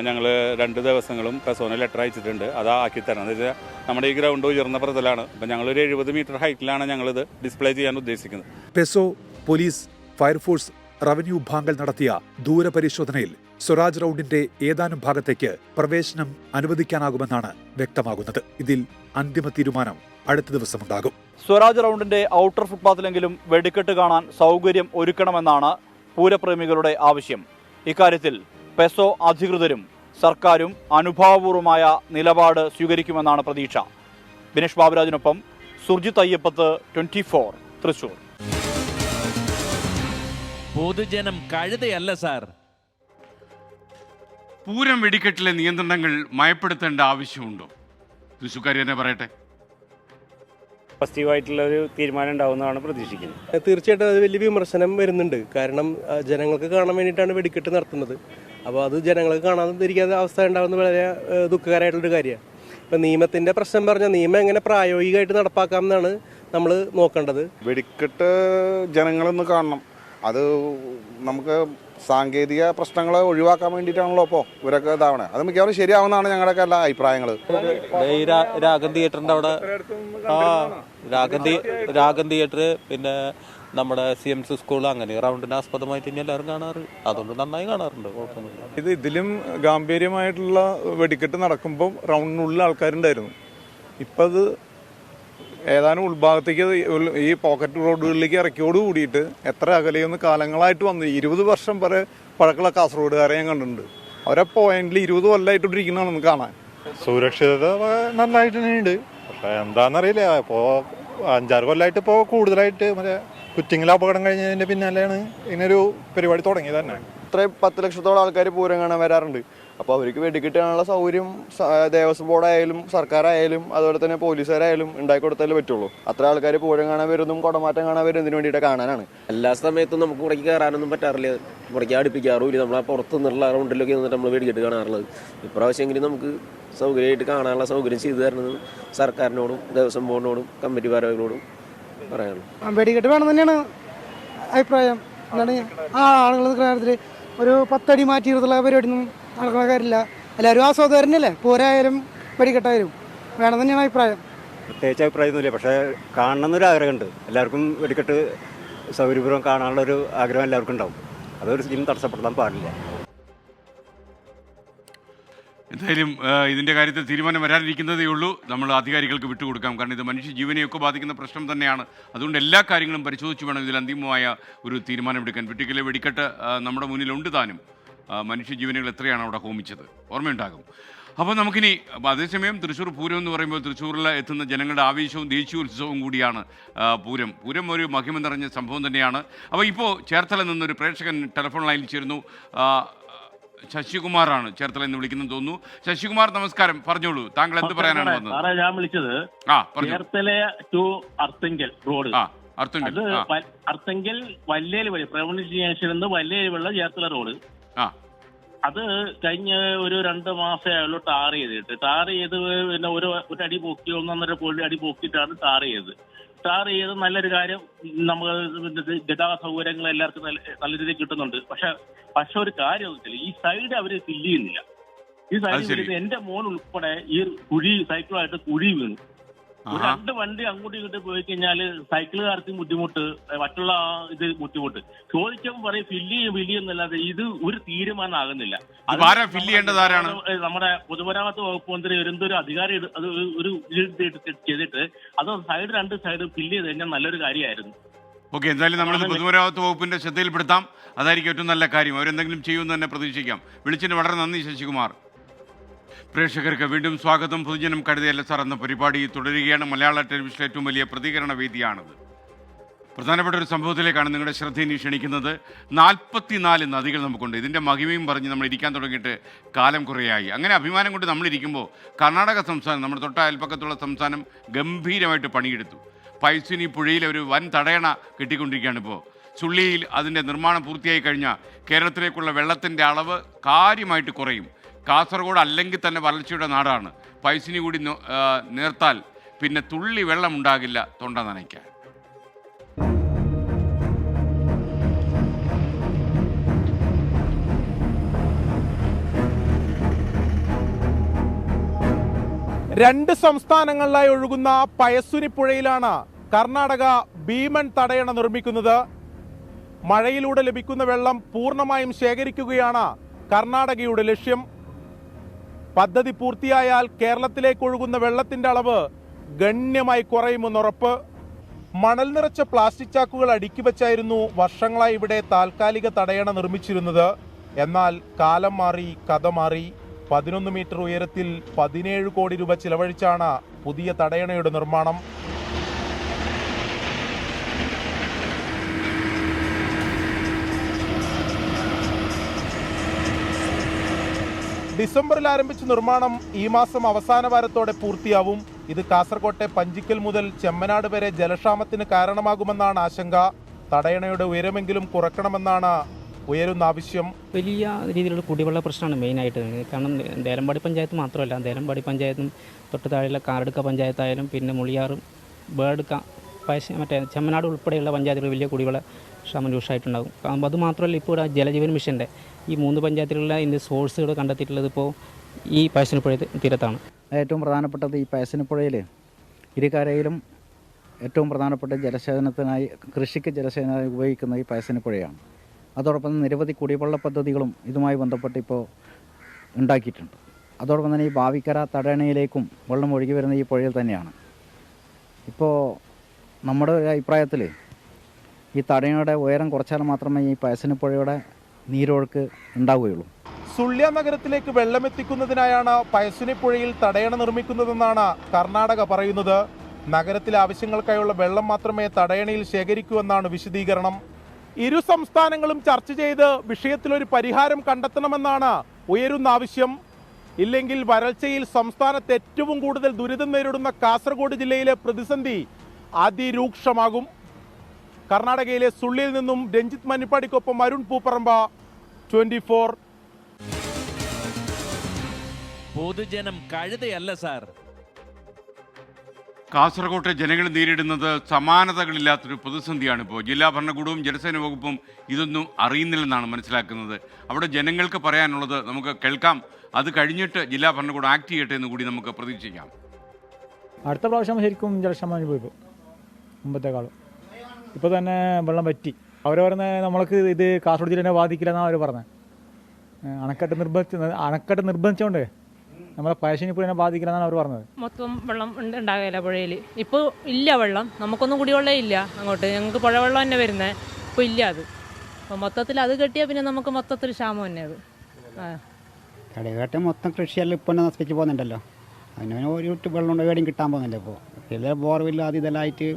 ഞങ്ങൾ 2 ദിവസങ്ങളും പെസോന് ലെറ്റർ അയച്ചിട്ടുണ്ട്. അത് ആക്കി തരണം. എന്ന് വെച്ചാൽ നമ്മുടെ ഈ ഗ്രൗണ്ട് ഉയർന്ന പ്രതലാണ്. അപ്പോൾ ഞങ്ങളൊരു 70 മീറ്റർ ഹൈറ്റിലാണ് ഞങ്ങളിത് ഡിസ്പ്ലേ ചെയ്യാൻ ഉദ്ദേശിക്കുന്നത്. പെസോ, പോലീസ്, ഫയർഫോഴ്സ്, റവന്യൂ വിഭാഗങ്ങൾ നടത്തിയ ദൂരപരിശോധനയിൽ സ്വരാജ് റൗണ്ടിന്റെ ഏതാനും ഭാഗത്തേക്ക് പ്രവേശനം അനുവദിക്കാനാകുമെന്നാണ് വ്യക്തമാകുന്നത്. ഇതിൽ അന്തിമ തീരുമാനം അടുത്ത ദിവസമുണ്ടാകും. സ്വരാജ് റൗണ്ടിന്റെ ഔട്ടർ ഫുട്പാത്തിലെങ്കിലും വെടിക്കെട്ട് കാണാൻ സൗകര്യം ഒരുക്കണമെന്നാണ് പൂരപ്രേമികളുടെ ആവശ്യം. ഇക്കാര്യത്തിൽ പെസോ അധികൃതരും സർക്കാരും അനുഭാവപൂർവമായ നിലപാട് സ്വീകരിക്കുമെന്നാണ് പ്രതീക്ഷ. ബിനേഷ് ബാബുരാജിനൊപ്പം സുർജിത് അയ്യപ്പത്ത്, 24 തൃശൂർ. പൊതുജനം കഴുതയല്ല സാർ. പൂരം വെടിക്കെട്ടിലെ നിയന്ത്രണങ്ങൾ മയപ്പെടുത്തേണ്ട ആവശ്യമുണ്ടോ? തൃശ്ശൂർക്കാർ തന്നെ പറയട്ടെ. പോസിറ്റീവായിട്ടുള്ള ഒരു തീരുമാനം ഉണ്ടാവുമെന്നാണ് പ്രതീക്ഷിക്കുന്നത്. തീർച്ചയായിട്ടും അത് വലിയ വിമർശനം വരുന്നുണ്ട്. കാരണം ജനങ്ങൾക്ക് കാണാൻ വേണ്ടിയിട്ടാണ് വെടിക്കെട്ട് നടത്തുന്നത്. അപ്പോൾ അത് ജനങ്ങൾക്ക് കാണാതിരിക്കാത്ത അവസ്ഥ ഉണ്ടാകുന്നത് വളരെ ദുഃഖകരമായിട്ടുള്ളൊരു കാര്യമാണ്. ഇപ്പം നിയമത്തിൻ്റെ പ്രശ്നം പറഞ്ഞാൽ നിയമം എങ്ങനെ പ്രായോഗികമായിട്ട് നടപ്പാക്കാം എന്നാണ് നമ്മൾ നോക്കേണ്ടത്. വെടിക്കെട്ട് ജനങ്ങളൊന്ന് കാണണം. അത് നമുക്ക് സാങ്കേതിക പ്രശ്നങ്ങൾ ഒഴിവാക്കാൻ വേണ്ടിയിട്ടാണല്ലോ ഇപ്പോൾ ഇവരൊക്കെ ഇതാവണേ. അത് മിക്കവാറും ശരിയാവുന്നതാണ് ഞങ്ങളുടെയൊക്കെ എല്ലാ അഭിപ്രായങ്ങൾ. ഈ രാഗം തിയേറ്ററിൻ്റെ അവിടെ രാഗം തിയേറ്റർ, പിന്നെ നമ്മുടെ CMC സ്കൂൾ, അങ്ങനെ റൗണ്ടിന് ആസ്പദമായിട്ട് ഇനി എല്ലാവരും കാണാറ്. അതുകൊണ്ട് നന്നായി കാണാറുണ്ട്, കുഴപ്പമൊന്നുമില്ല. ഇതിലും ഗാംഭീര്യമായിട്ടുള്ള വെടിക്കെട്ട് നടക്കുമ്പോൾ റൗണ്ടിനുള്ളിൽ ആൾക്കാരുണ്ടായിരുന്നു. ഇപ്പം അത് ഏതാനും ഉൾഭാഗത്തേക്ക് ഈ പോക്കറ്റ് റോഡുകളിലേക്ക് ഇറക്കിയോട് കൂടിയിട്ട് എത്ര അകലെയൊന്ന് കാലങ്ങളായിട്ട് വന്ന് 20 വർഷം വരെ പഴക്കമുള്ള കാസർഗോഡുകാരെ ഞാൻ കണ്ടിട്ടുണ്ട്. അവരെ പോയിന്റിൽ 20 കൊല്ലമായിട്ടിരിക്കുന്നതാണ് കാണാൻ. സുരക്ഷിതത നന്നായിട്ട് തന്നെയുണ്ട്. പക്ഷേ എന്താണെന്നറിയില്ല, ഇപ്പോൾ 5-6 കൊല്ലമായിട്ട് ഇപ്പോൾ കൂടുതലായിട്ട് മറ്റേ കുറ്റിങ്ങിൽ അപകടം കഴിഞ്ഞതിൻ്റെ പിന്നാലെയാണ് ഇങ്ങനൊരു പരിപാടി തുടങ്ങിയത് തന്നെ. ഇത്രയും 10 ലക്ഷത്തോളം ആൾക്കാർ പൂരം കാണാൻ വരാറുണ്ട്. അപ്പോൾ അവർക്ക് വെടിക്കെട്ട് കാണാനുള്ള സൗകര്യം ദേവസ്വം ബോർഡായാലും സർക്കാരായാലും അതുപോലെ തന്നെ പോലീസുകാരായാലും ഉണ്ടാക്കി കൊടുത്താലേ പറ്റുള്ളൂ. അത്ര ആൾക്കാർ പൂരം കാണാൻ വരുന്നതും കുടമാറ്റം കാണാൻ വരുന്നതിന് വേണ്ടിയിട്ട് കാണാനാണ്. എല്ലാ സമയത്തും നമുക്ക് മുടക്കി കയറാനൊന്നും പറ്റാറില്ല, മുടക്കി അടുപ്പിക്കാറുമില്ല. നമ്മളെ പുറത്തു നിന്നുള്ള റൗണ്ടിലൊക്കെ നിന്നിട്ട് നമ്മൾ വെടിക്കെട്ട് കാണാറുള്ളത്. ഇപ്രാവശ്യമെങ്കിലും നമുക്ക് സൗകര്യമായിട്ട് കാണാനുള്ള സൗകര്യം ചെയ്തു തരുന്നത് സർക്കാരിനോടും ദേവസ്വം ബോർഡിനോടും കമ്മിറ്റി ഭാരവാഹികളോടും പറയാനുള്ളൂ. വെടിക്കെട്ട് വേണം തന്നെയാണ് അഭിപ്രായം. എന്താണ് ആളുകളുടെ കാര്യത്തിൽ ഒരു 10 അടി മാറ്റിയിരുത്തുള്ള പരിപാടിയൊന്നും നടക്കുന്ന കാര്യമില്ല. എല്ലാവരും ആസ്വാദകരനല്ലേ, പൂരായാലും വെടിക്കെട്ടായാലും വേണം തന്നെയാണ് അഭിപ്രായം. പ്രത്യേകിച്ച് അഭിപ്രായമൊന്നുമില്ല, പക്ഷേ കാണണമെന്നൊരു ആഗ്രഹമുണ്ട്. എല്ലാവർക്കും വെടിക്കെട്ട് സൗകര്യപൂർവ്വം കാണാനുള്ളൊരു ആഗ്രഹം എല്ലാവർക്കും ഉണ്ടാവും. അതൊരു ഇതിനും തടസ്സപ്പെടുത്താൻ പാടില്ല. എന്തായാലും ഇതിൻ്റെ കാര്യത്തിൽ തീരുമാനം വരാനിരിക്കുന്നതേ ഉള്ളൂ. നമ്മൾ അധികാരികൾക്ക് വിട്ടുകൊടുക്കാം. കാരണം ഇത് മനുഷ്യ ജീവനെയൊക്കെ ബാധിക്കുന്ന പ്രശ്നം തന്നെയാണ്. അതുകൊണ്ട് എല്ലാ കാര്യങ്ങളും പരിശോധിച്ച് വേണം ഇതിൽ അന്തിമമായ ഒരു തീരുമാനമെടുക്കാൻ. വെട്ടിക്കലെ വെടിക്കെട്ട് നമ്മുടെ മുന്നിലുണ്ട് താനും. മനുഷ്യജീവനുകൾ എത്രയാണ് അവിടെ ഹോമിച്ചത് ഓർമ്മയുണ്ടാകും. അപ്പോൾ നമുക്കിനി അതേസമയം തൃശ്ശൂർ പൂരം എന്ന് പറയുമ്പോൾ തൃശ്ശൂരിൽ എത്തുന്ന ജനങ്ങളുടെ ആവേശവും ദേശീയോത്സവവും കൂടിയാണ് പൂരം. പൂരം ഒരു മഹിമ നിറഞ്ഞ സംഭവം തന്നെയാണ്. അപ്പോൾ ഇപ്പോൾ ചേർത്തലയിൽ നിന്നൊരു പ്രേക്ഷകൻ ടെലിഫോൺ ലൈനിൽ ചേരുന്നു. ശശികുമാറാണ് ചേർത്തല എന്ന് വിളിക്കുന്നത് തോന്നുന്നു. ശശികുമാർ, നമസ്കാരം, പറഞ്ഞോളൂ, താങ്കൾ എന്ത് പറയാനാണ് വന്നത്? ഞാൻ വിളിച്ചത് ചേർത്തല ടു അർത്തുങ്കൽ റോഡ്, അർത്തുങ്കൽ വല്ലേല് വഴി പ്രവണ ജംഗ്ഷനിൽ നിന്ന് വല്ലേല് വെള്ള ചേർത്തല റോഡ്. അത് കഴിഞ്ഞ ഒരു 2 മാസമായുള്ളൂ ടാർ ചെയ്തിട്ട്. ടാർ ചെയ്ത് പിന്നെ ഒരു അടി പൊക്കി 1.5 അടി പൊക്കിയിട്ടാണ് ടാർ ചെയ്തത്. ടാർ ചെയ്ത് നല്ലൊരു കാര്യം, നമ്മൾ ഗതാഗത സൗകര്യങ്ങൾ എല്ലാവർക്കും നല്ല രീതിയിൽ കിട്ടുന്നുണ്ട്. പക്ഷെ ഒരു കാര്യം വെച്ചാൽ ഈ സൈഡ് അവർ ഫില്ല് ചെയ്യുന്നില്ല. ഈ സൈഡ് എന്റെ മോൻ ഉൾപ്പെടെ ഈ സൈക്കിളുമായിട്ട് കുഴി വീണു. 2 വണ്ടി അങ്ങോട്ടും ഇങ്ങോട്ടും പോയി കഴിഞ്ഞാൽ സൈക്കിളുകാർക്ക് ബുദ്ധിമുട്ട്, മറ്റുള്ള ഇത് ബുദ്ധിമുട്ട്. ചോദിക്കുമ്പോൾ പറയും ഫില്ല് എന്നല്ലാതെ ഇത് ഒരു തീരുമാനം ആകുന്നില്ല. നമ്മുടെ പൊതുമരാമത്ത് വകുപ്പ് മന്ത്രി എന്തൊരു അധികാരി അത് ഒരു ചെയ്തിട്ട് അത് സൈഡ് 2 സൈഡ് ഫില്ല് ചെയ്ത് കഴിഞ്ഞാൽ നല്ലൊരു കാര്യമായിരുന്നു. ഓക്കെ, എന്തായാലും നമ്മളിത് പൊതുമരാമത്ത് വകുപ്പിന്റെ ശ്രദ്ധയിൽപ്പെടുത്താം. അതായിരിക്കും ഏറ്റവും നല്ല കാര്യം. അവരെന്തെങ്കിലും ചെയ്യുമെന്ന് തന്നെ പ്രതീക്ഷിക്കാം. വിളിച്ചതിന് വളരെ നന്ദി ശശികുമാർ. പ്രേക്ഷകർക്ക് വീണ്ടും സ്വാഗതം. പൊതുജനം കഴുതയല്ല സാർ എന്ന പരിപാടി തുടരുകയാണ്. മലയാള ടെലിവിഷനിലെ ഏറ്റവും വലിയ പ്രതികരണ വേദിയാണത്. പ്രധാനപ്പെട്ട ഒരു സംഭവത്തിലേക്കാണ് നിങ്ങളുടെ ശ്രദ്ധയെ ക്ഷണിക്കുന്നത്. 44 നദികൾ നമുക്കുണ്ട്. ഇതിൻ്റെ മഹിമയും പറഞ്ഞ് നമ്മൾ ഇരിക്കാൻ തുടങ്ങിയിട്ട് കാലം കുറേയായി. അങ്ങനെ അഭിമാനം കൊണ്ട് നമ്മളിരിക്കുമ്പോൾ കർണാടക സംസ്ഥാനം, നമ്മുടെ തൊട്ട അയൽപ്പക്കത്തുള്ള സംസ്ഥാനം, ഗംഭീരമായിട്ട് പണിയെടുത്തു. പൈസ്വിനി പുഴയിൽ ഒരു വൻ തടയണ കെട്ടിക്കൊണ്ടിരിക്കുകയാണ് ഇപ്പോൾ. ചുള്ളിയിൽ അതിൻ്റെ നിർമ്മാണം പൂർത്തിയായി കഴിഞ്ഞാൽ കേരളത്തിലേക്കുള്ള വെള്ളത്തിൻ്റെ അളവ് കാര്യമായിട്ട് കുറയും. കാസർഗോഡ് അല്ലെങ്കിൽ തന്നെ വരൾച്ചയുടെ നാടാണ്. പൈസ്വിനി കൂടി നേർത്താൽ പിന്നെ തുള്ളി വെള്ളം ഉണ്ടാകില്ല തൊണ്ട നനയ്ക്കാൻ. രണ്ട് സംസ്ഥാനങ്ങളിലായി ഒഴുകുന്ന പയസ്വിനി പുഴയിലാണ് കർണാടക ഭീമൻ തടയണ നിർമ്മിക്കുന്നത്. മഴയിലൂടെ ലഭിക്കുന്ന വെള്ളം പൂർണ്ണമായും ശേഖരിക്കുകയാണ് കർണാടകയുടെ ലക്ഷ്യം. പദ്ധതി പൂർത്തിയായാൽ കേരളത്തിലേക്ക് ഒഴുകുന്ന വെള്ളത്തിന്റെ അളവ് ഗണ്യമായി കുറയുമെന്നുറപ്പ്. മണൽ നിറച്ച പ്ലാസ്റ്റിക് ചാക്കുകൾ അടുക്കി വെച്ചായിരുന്നു വർഷങ്ങളായി ഇവിടെ താൽക്കാലിക തടയണ നിർമ്മിച്ചിരുന്നത്. എന്നാൽ കാലം മാറി, കഥ മാറി. 11 മീറ്റർ ഉയരത്തിൽ 17 കോടി രൂപ ചിലവഴിച്ചാണ് പുതിയ തടയണയുടെ നിർമ്മാണം. ഡിസംബറിൽ ആരംഭിച്ച നിർമ്മാണം ഈ മാസം അവസാന വാരത്തോടെ പൂർത്തിയാവും. ഇത് കാസർകോട്ടെ പഞ്ചിക്കൽ മുതൽ ചെമ്മനാട് വരെ ജലക്ഷാമത്തിന് കാരണമാകുമെന്നാണ് ആശങ്ക. തടയണയുടെ ഉയരമെങ്കിലും കുറക്കണമെന്നാണ് ഉയരുന്ന ആവശ്യം. വലിയ രീതിയിലുള്ള കുടിവെള്ള പ്രശ്നമാണ് മെയിനായിട്ട്. കാരണം ദേലമ്പാടി പഞ്ചായത്ത് മാത്രമല്ല, ദേലമ്പാടി പഞ്ചായത്തും തൊട്ട് താഴെയുള്ള കാറടുക്ക പഞ്ചായത്തായാലും പിന്നെ മുളിയാറും ബേർഡുക്ക മറ്റേ ചെമ്മനാട് ഉൾപ്പെടെയുള്ള പഞ്ചായത്തുകൾ വലിയ കുടിവെള്ള ക്ഷാമം രൂക്ഷമായിട്ടുണ്ടാകും. അതുമാത്രമല്ല, ഇപ്പോൾ ഇവിടെ ജലജീവൻ മിഷൻ്റെ ഈ 3 പഞ്ചായത്തിലുള്ള ഇതിൻ്റെ സോഴ്സുകൾ കണ്ടെത്തിയിട്ടുള്ളത് ഇപ്പോൾ ഈ പയസ്വിനിപ്പുഴ തീരത്താണ്. ഏറ്റവും പ്രധാനപ്പെട്ടത് ഈ പയസ്വിനിപ്പുഴയിൽ ഇരുകരയിലും ഏറ്റവും പ്രധാനപ്പെട്ട ജലസേചനത്തിനായി, കൃഷിക്ക് ജലസേചനത്തിനായി ഉപയോഗിക്കുന്ന ഈ പയസ്വിനിപ്പുഴയാണ്. അതോടൊപ്പം നിരവധി കുടിവെള്ള പദ്ധതികളും ഇതുമായി ബന്ധപ്പെട്ട് ഇപ്പോൾ ഉണ്ടാക്കിയിട്ടുണ്ട്. അതോടൊപ്പം തന്നെ ഈ ഭാവിക്കര തടയണയിലേക്കും വെള്ളം ഒഴുകി വരുന്ന ഈ പുഴയിൽ തന്നെയാണ്. ഇപ്പോൾ നമ്മുടെ ഒരു അഭിപ്രായത്തിൽ ഈ തടയണയുടെ ഉയരം കുറച്ചാൽ മാത്രമേ ഈ പയസ്വിനിപ്പുഴയുടെ നീരൊഴുക്ക് ഉണ്ടാവുകയുള്ളൂ. സുള്യ നഗരത്തിലേക്ക് വെള്ളമെത്തിക്കുന്നതിനായാണ് പയസ്വിനിപ്പുഴയിൽ തടയണ നിർമ്മിക്കുന്നതെന്നാണ് കർണാടക പറയുന്നത്. നഗരത്തിലെ ആവശ്യങ്ങൾക്കായുള്ള വെള്ളം മാത്രമേ തടയണയിൽ ശേഖരിക്കൂ എന്നാണ് വിശദീകരണം. ഇരു സംസ്ഥാനങ്ങളും ചർച്ച ചെയ്ത് വിഷയത്തിലൊരു പരിഹാരം കണ്ടെത്തണമെന്നാണ് ഉയരുന്ന ആവശ്യം. ഇല്ലെങ്കിൽ വരൾച്ചയിൽ സംസ്ഥാനത്ത് ഏറ്റവും കൂടുതൽ ദുരിതം നേരിടുന്ന കാസർഗോഡ് ജില്ലയിലെ പ്രതിസന്ധി അതിരൂക്ഷമാകും. കർണാടകയിലെ സുള്ളിയിൽ നിന്നും രഞ്ജിത്ത് മന്നിപ്പാടിക്കൊപ്പം അരുൺ പൂപ്പറമ്പ, 24. പൊതുജനം കഴുതയല്ല സാർ. കാസർകോട്ടെ ജനങ്ങൾ നേരിടുന്നത് സമാനതകളില്ലാത്തൊരു പ്രതിസന്ധിയാണ്. ഇപ്പോൾ ജില്ലാ ഭരണകൂടവും ജലസേന വകുപ്പും ഇതൊന്നും അറിയുന്നില്ലെന്നാണ് മനസ്സിലാക്കുന്നത്. അവിടെ ജനങ്ങൾക്ക് പറയാനുള്ളത് നമുക്ക് കേൾക്കാം. അത് കഴിഞ്ഞിട്ട് ജില്ലാ ഭരണകൂടം ആക്ട് ചെയ്യട്ടെ എന്ന് കൂടി നമുക്ക് പ്രതീക്ഷിക്കാം. അടുത്ത പ്രാവശ്യം ശരിക്കും ജലക്ഷാമം അനുഭവിക്കും മുമ്പത്തെക്കാളും. ഇപ്പോൾ തന്നെ വെള്ളം പറ്റി. അവർ പറഞ്ഞ നമ്മൾക്ക് ഇത് കാസർഗോഡ് ജില്ലേനെ ബാധിക്കില്ല എന്നാണ് അവർ പറഞ്ഞത്. അണക്കെട്ട് നിർബന്ധിച്ചുകൊണ്ട് നമ്മളെ പയസ്വിനിപ്പുഴനെ ബാധിക്കില്ല എന്നാണ് അവർ പറഞ്ഞത്. മൊത്തം വെള്ളം ഉണ്ടാകില്ല പുഴയിൽ. ഇപ്പോൾ ഇല്ല വെള്ളം, നമുക്കൊന്നും കുടിവെള്ളം ഇല്ല അങ്ങോട്ട്. ഞങ്ങൾക്ക് പുഴവെള്ളം തന്നെ വരുന്നത്, ഇപ്പോൾ ഇല്ല അത്. അപ്പോൾ മൊത്തത്തിൽ അത് കെട്ടിയാൽ പിന്നെ നമുക്ക് മൊത്തത്തിൽ ക്ഷാമം തന്നെ അത്. കടകേട്ട മൊത്തം കൃഷിയെല്ലാം ഇപ്പോൾ നശിപ്പിച്ച് പോകുന്നുണ്ടല്ലോ. അതിന് ഒരു വെള്ളം കൊണ്ട് എവിടെയും കിട്ടാൻ പോകുന്നില്ല. ഇപ്പോൾ ചില ബോർവെല്ല അത് ഇതെല്ലാം ആയിട്ട്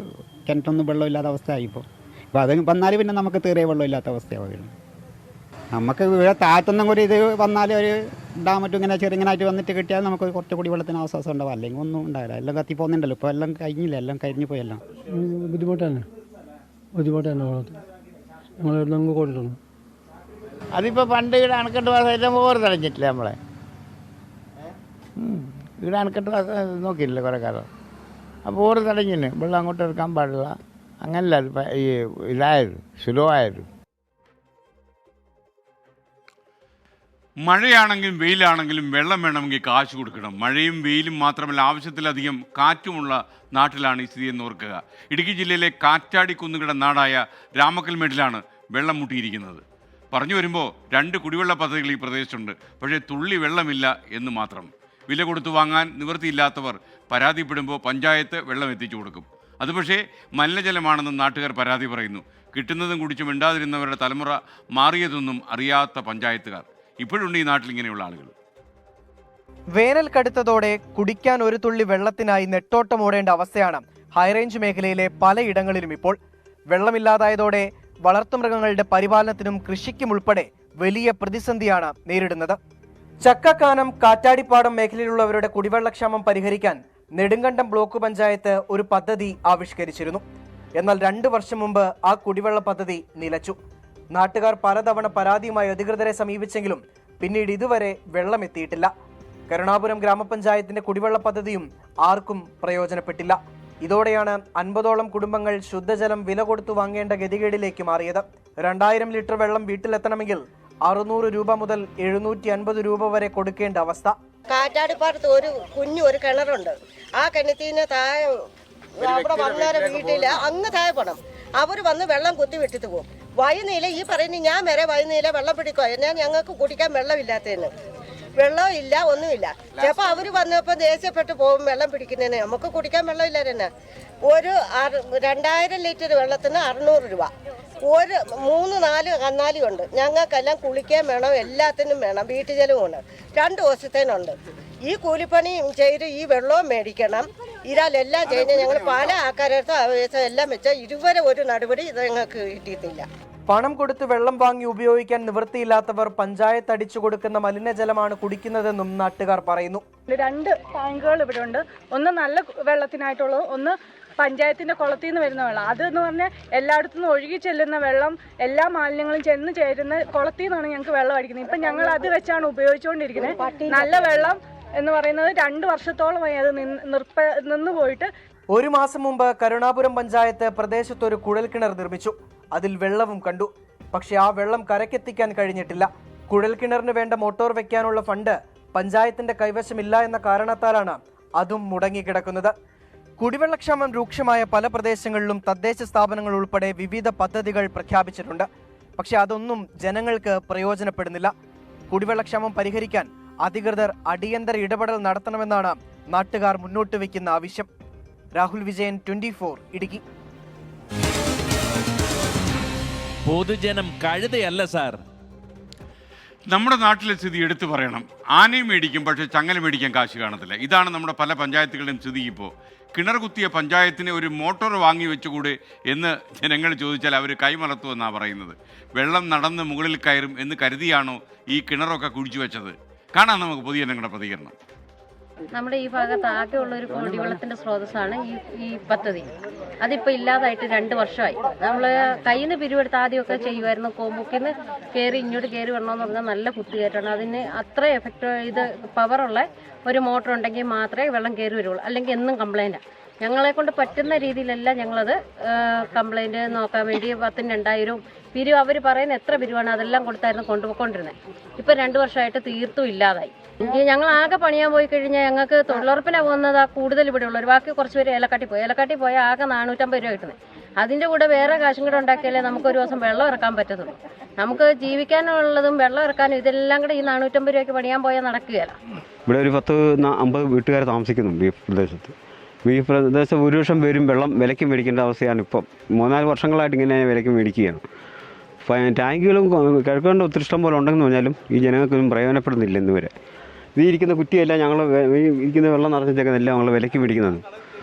കിണറ്റൊന്നും വെള്ളമില്ലാത്ത അവസ്ഥയായി. ഇപ്പോൾ അത് വന്നാൽ പിന്നെ നമുക്ക് തീരെ വെള്ളമില്ലാത്ത അവസ്ഥയാവും. നമുക്ക് ഇവിടെ താഴ്ത്തുന്ന ഒരു ഇത് വന്നാൽ ഒരു ഡാം മറ്റും ഇങ്ങനെ ചെറുങ്ങനായിട്ട് വന്നിട്ട് കിട്ടിയാൽ നമുക്ക് കുറച്ച് കൂടി വെള്ളത്തിന് ആശ്വാസം ഉണ്ടാവും. അല്ലെങ്കിൽ ഒന്നും ഉണ്ടാവില്ല. എല്ലാം കത്തി പോകുന്നുണ്ടല്ലോ. ഇപ്പോൾ എല്ലാം കഴിഞ്ഞില്ല, എല്ലാം കരിഞ്ഞു പോയെല്ലാം. ബുദ്ധിമുട്ട് തന്നെ വെള്ളത്തിൽ ഞങ്ങൾ കൊടുക്കുന്നു. അതിപ്പോൾ പണ്ട് ഇവിടെ അണക്കെട്ട് വാസം ഓറ് തടഞ്ഞിട്ടില്ല നമ്മളെ. ഇവിടെ അണക്കെട്ട് വാസം നോക്കിയില്ല കുറേ കാലം. അപ്പോൾ ഓറ് തടഞ്ഞിന് വെള്ളം അങ്ങോട്ട് എടുക്കാൻ പാടില്ല. അങ്ങനല്ല ഈ ഇതായത് സ്ലോ ആയത്. മഴയാണെങ്കിലും വെയിലാണെങ്കിലും വെള്ളം വേണമെങ്കിൽ കാശ് കൊടുക്കണം. മഴയും വെയിലും മാത്രമല്ല, ആവശ്യത്തിലധികം കാറ്റുമുള്ള നാട്ടിലാണ് ഈ സ്ഥിതി എന്ന് ഓർക്കുക. ഇടുക്കി ജില്ലയിലെ കാറ്റാടി കുന്നുകളുടെ നാടായ രാമക്കൽമേട്ടിലാണ് വെള്ളം മുട്ടിയിരിക്കുന്നത്. പറഞ്ഞു വരുമ്പോൾ 2 കുടിവെള്ള പദ്ധതികൾ ഈ പ്രദേശത്തുണ്ട്. പക്ഷേ തുള്ളി വെള്ളമില്ല എന്ന് മാത്രം. വില കൊടുത്തു വാങ്ങാൻ നിവൃത്തിയില്ലാത്തവർ പരാതിപ്പെടുമ്പോൾ പഞ്ചായത്ത് വെള്ളം എത്തിച്ചു കൊടുക്കും. അത് പക്ഷേ മലിനജലമാണെന്ന് നാട്ടുകാർ പരാതി പറയുന്നു. കിട്ടുന്നതും കുടിച്ച് മിണ്ടാതിരുന്നവരുടെ തലമുറ മാറിയതൊന്നും അറിയാത്ത പഞ്ചായത്തുകാർ. ഇപ്പോഴുണ്ട് ഈ നാട്ടിൽ ഇങ്ങനെയുള്ള ആളുകൾ. വേനൽ കടുത്തതോടെ കുടിക്കാൻ ഒരു തുള്ളി വെള്ളത്തിനായി നെട്ടോട്ടമോടേണ്ട അവസ്ഥയാണ് ഹൈറേഞ്ച് മേഖലയിലെ പലയിടങ്ങളിലും ഇപ്പോൾ. വെള്ളമില്ലാതായതോടെ വളർത്തുമൃഗങ്ങളുടെ പരിപാലനത്തിനും കൃഷിക്കും ഉൾപ്പെടെ വലിയ പ്രതിസന്ധിയാണ് നേരിടുന്നത്. ചക്കക്കാനം, കാറ്റാടിപ്പാടം മേഖലയിലുള്ളവരുടെ കുടിവെള്ളക്ഷാമം പരിഹരിക്കാൻ നെടുങ്കണ്ടം ബ്ലോക്ക് പഞ്ചായത്ത് ഒരു പദ്ധതി ആവിഷ്കരിച്ചിരുന്നു. എന്നാൽ 2 വർഷം മുമ്പ് ആ കുടിവെള്ള പദ്ധതി നിലച്ചു. നാട്ടുകാർ പലതവണ പരാതിയുമായി അധികൃതരെ സമീപിച്ചെങ്കിലും പിന്നീട് ഇതുവരെ വെള്ളമെത്തിയിട്ടില്ല. കരുണാപുരം ഗ്രാമപഞ്ചായത്തിന്റെ കുടിവെള്ള പദ്ധതിയും ആർക്കും പ്രയോജനപ്പെട്ടില്ല. ഇതോടെയാണ് 50ഓളം കുടുംബങ്ങൾ ശുദ്ധജലം വില കൊടുത്തു വാങ്ങേണ്ട ഗതികേടിലേക്ക് മാറിയത്. 2000 ലിറ്റർ വെള്ളം വീട്ടിലെത്തണമെങ്കിൽ 600 രൂപ മുതൽ 750 രൂപ വരെ കൊടുക്കേണ്ട അവസ്ഥ. കാറ്റാടിപ്പാടത്ത് ഒരു കിണറുണ്ട്. ആ കിണറ്റിന് താഴെ അവിടെ വന്നേരം വീട്ടില് അങ്ങ് താഴെ പോണം. അവർ വന്ന് വെള്ളം കുത്തി വിട്ടിട്ട് പോകും. വൈകുന്നേല ഈ പറയുന്നത് ഞാൻ വരെ വൈകുന്നേല വെള്ളം പിടിക്കുക. എന്നാൽ ഞങ്ങൾക്ക് കുടിക്കാൻ വെള്ളമില്ലാത്തതിന് വെള്ളം ഇല്ല, ഒന്നുമില്ല. ചിലപ്പോൾ അവർ വന്നപ്പോൾ ദേഷ്യപ്പെട്ട് പോകും വെള്ളം പിടിക്കുന്നതിന്. നമുക്ക് കുടിക്കാൻ വെള്ളമില്ല തന്നെ. ഒരു 2000 ലിറ്റർ വെള്ളത്തിന് 600 രൂപ. 3-4 കന്നാലിയുണ്ട്. ഞങ്ങൾക്കെല്ലാം കുളിക്കാൻ വേണം, എല്ലാത്തിനും വേണം, വീട്ടു ചെലവുണ്ട്. 2 ദിവസത്തേനുണ്ട്. ഈ കൂലിപ്പണിയും ചെയ്ത് ഈ വെള്ളവും മേടിക്കണം. ഇതിലെല്ലാം ചെയ്യുന്നത് ഞങ്ങൾ പല ആൾക്കാരടുത്ത് എല്ലാം വെച്ചാൽ ഇതുവരെ ഒരു നടപടി ഞങ്ങൾക്ക് കിട്ടിയിട്ടില്ല. പണം കൊടുത്ത് വെള്ളം വാങ്ങി ഉപയോഗിക്കാൻ നിവൃത്തിയില്ലാത്തവർ പഞ്ചായത്ത് അടിച്ചു കൊടുക്കുന്ന മലിനജലമാണ് കുടിക്കുന്നതെന്നും നാട്ടുകാർ പറയുന്നു. 2 ടാങ്കുകൾ ഇവിടെ ഉണ്ട്. ഒന്ന് നല്ല വെള്ളത്തിനായിട്ടുള്ളത്, ഒന്ന് പഞ്ചായത്തിന്റെ കുളത്തിൽ നിന്ന് വരുന്ന വെള്ളം. അതെന്ന് പറഞ്ഞാൽ എല്ലായിടത്തും നിന്ന് ഒഴുകി ചെല്ലുന്ന വെള്ളം, എല്ലാ മാലിന്യങ്ങളും ചെന്ന് ചേരുന്ന കുളത്തിൽ നിന്നാണ് ഞങ്ങൾക്ക് വെള്ളം അടിക്കുന്നത്. ഇപ്പം ഞങ്ങൾ അത് വെച്ചാണ് ഉപയോഗിച്ചുകൊണ്ടിരിക്കുന്നത്. നല്ല വെള്ളം എന്ന് പറയുന്നത് 2 വർഷത്തോളമായി അത് നിന്ന് പോയിട്ട്. 1 മാസം മുമ്പ് കരുണാപുരം പഞ്ചായത്ത് പ്രദേശത്ത് ഒരു കുഴൽക്കിണർ നിർമ്മിച്ചു. അതിൽ വെള്ളവും കണ്ടു. പക്ഷെ ആ വെള്ളം കരക്കെത്തിക്കാൻ കഴിഞ്ഞിട്ടില്ല. കുഴൽക്കിണറിന് വേണ്ട മോട്ടോർ വെക്കാനുള്ള ഫണ്ട് പഞ്ചായത്തിന്റെ കൈവശമില്ല എന്ന കാരണത്താലാണ് അതും മുടങ്ങിക്കിടക്കുന്നത്. കുടിവെള്ളക്ഷാമം രൂക്ഷമായ പല പ്രദേശങ്ങളിലും തദ്ദേശ സ്ഥാപനങ്ങൾ ഉൾപ്പെടെ വിവിധ പദ്ധതികൾ പ്രഖ്യാപിച്ചിട്ടുണ്ട്. പക്ഷെ അതൊന്നും ജനങ്ങൾക്ക് പ്രയോജനപ്പെടുന്നില്ല. കുടിവെള്ളക്ഷാമം പരിഹരിക്കാൻ അധികൃതർ അടിയന്തര ഇടപെടൽ നടത്തണമെന്നാണ് നാട്ടുകാർ മുന്നോട്ട് വയ്ക്കുന്ന ആവശ്യം. രാഹുൽ വിജയൻ, 24 ഇടുക്കി. പൊതുജനം കഴുതയല്ല സാർ. നമ്മുടെ നാട്ടിലെ സ്ഥിതി എടുത്തു പറയണം. ആനയും മേടിക്കും, പക്ഷേ ചങ്ങല മേടിക്കാൻ കാശ് കാണത്തില്ല. ഇതാണ് നമ്മുടെ പല പഞ്ചായത്തുകളുടെയും സ്ഥിതി. ഇപ്പോൾ കിണർ കുത്തിയ പഞ്ചായത്തിന് ഒരു മോട്ടോർ വാങ്ങി വെച്ചുകൂടെ എന്ന് ജനങ്ങൾ ചോദിച്ചാൽ അവർ കൈമലത്തുമെന്നാണ് പറയുന്നത്. വെള്ളം നടന്ന് മുകളിൽ കയറും എന്ന് കരുതിയാണോ ഈ കിണറൊക്കെ കുഴിച്ചു വെച്ചത്? കാണാം നമുക്ക് പൊതുജനങ്ങളുടെ പ്രതികരണം. നമ്മുടെ ഈ ഭാഗത്ത് ആകെയുള്ള ഒരു കുടിവെള്ളത്തിന്റെ സ്രോതസ്സാണ് ഈ പദ്ധതി. അതിപ്പോൾ ഇല്ലാതായിട്ട് 2 വർഷമായി. നമ്മൾ കയ്യിൽ നിന്ന് പിരിവെടുത്ത് ആദ്യമൊക്കെ ചെയ്യുമായിരുന്നു. കോമുക്കിന്ന് കയറി ഇങ്ങോട്ട് കയറി വരണമെന്ന് പറഞ്ഞാൽ നല്ല കുത്തികയറ്റാണ്. അതിന് അത്ര എഫക്റ്റ് പവറുള്ള ഒരു മോട്ടർ ഉണ്ടെങ്കിൽ മാത്രമേ വെള്ളം കയറി വരുള്ളൂ. അല്ലെങ്കിൽ എന്നും കംപ്ലൈൻറ്റാണ്. ഞങ്ങളെ കൊണ്ട് പറ്റുന്ന രീതിയിലല്ല ഞങ്ങളത് കംപ്ലൈൻറ്റ് നോക്കാൻ വേണ്ടി 10,000-2000 പിരിവ് അവർ പറയുന്ന എത്ര പിരിവാണ് അതെല്ലാം കൊടുത്തായിരുന്നു കൊണ്ടുപോയിക്കൊണ്ടിരുന്നത്. ഇപ്പം 2 വർഷമായിട്ട് തീർത്തും ഇല്ലാതായി. ഞങ്ങൾ ആകെ പണിയാൻ പോയി കഴിഞ്ഞാൽ ഞങ്ങൾക്ക് തൊഴിലുറപ്പിനാണ് പോകുന്നത് കൂടുതൽ ഇവിടെ ഉള്ളവർ. ബാക്കി കുറച്ച് പേര് ഏലക്കാട്ടി പോയാൽ ആകെ 450 രൂപ കിട്ടുന്നത്. അതിൻ്റെ കൂടെ വേറെ കാശും കൂടെ ഉണ്ടാക്കിയാലേ നമുക്കൊരു ദിവസം വെള്ളം ഇറക്കാൻ പറ്റത്തുള്ളൂ. നമുക്ക് ജീവിക്കാനുള്ളതും വെള്ളം ഇറക്കാനും ഇതെല്ലാം കൂടെ ഈ 450 രൂപയ്ക്ക് പണിയാൻ പോയാൽ നടക്കുകയില്ല. ഇവിടെ ഒരു 10-50 വീട്ടുകാർ താമസിക്കുന്നുണ്ട് ഈ പ്രദേശത്ത്. ഈ പ്രദേശം 1 ലക്ഷം പേരും വെള്ളം വിലയ്ക്ക് മേടിക്കേണ്ട അവസ്ഥയാണ് ഇപ്പം. 3-4 വർഷങ്ങളായിട്ട് ഇങ്ങനെ വിലയ്ക്ക് മേടിക്കുകയാണ്. ടാങ്കുകളും കിഴക്കേണ്ട ഒത്തിരി ഇഷ്ടം പോലെ ഉണ്ടെന്ന് പറഞ്ഞാലും ഈ ജനങ്ങൾക്കൊന്നും പ്രയോജനപ്പെടുന്നില്ല ഇന്നുവരെ. ഈ ഇരിക്കുന്ന കുറ്റിയെല്ലാം ഞങ്ങൾ ഈ ഇരിക്കുന്ന വെള്ളം നിറഞ്ഞേക്കുന്നതെല്ലാം ഞങ്ങൾ വിലയ്ക്ക് മേടിക്കുന്നതാണ്.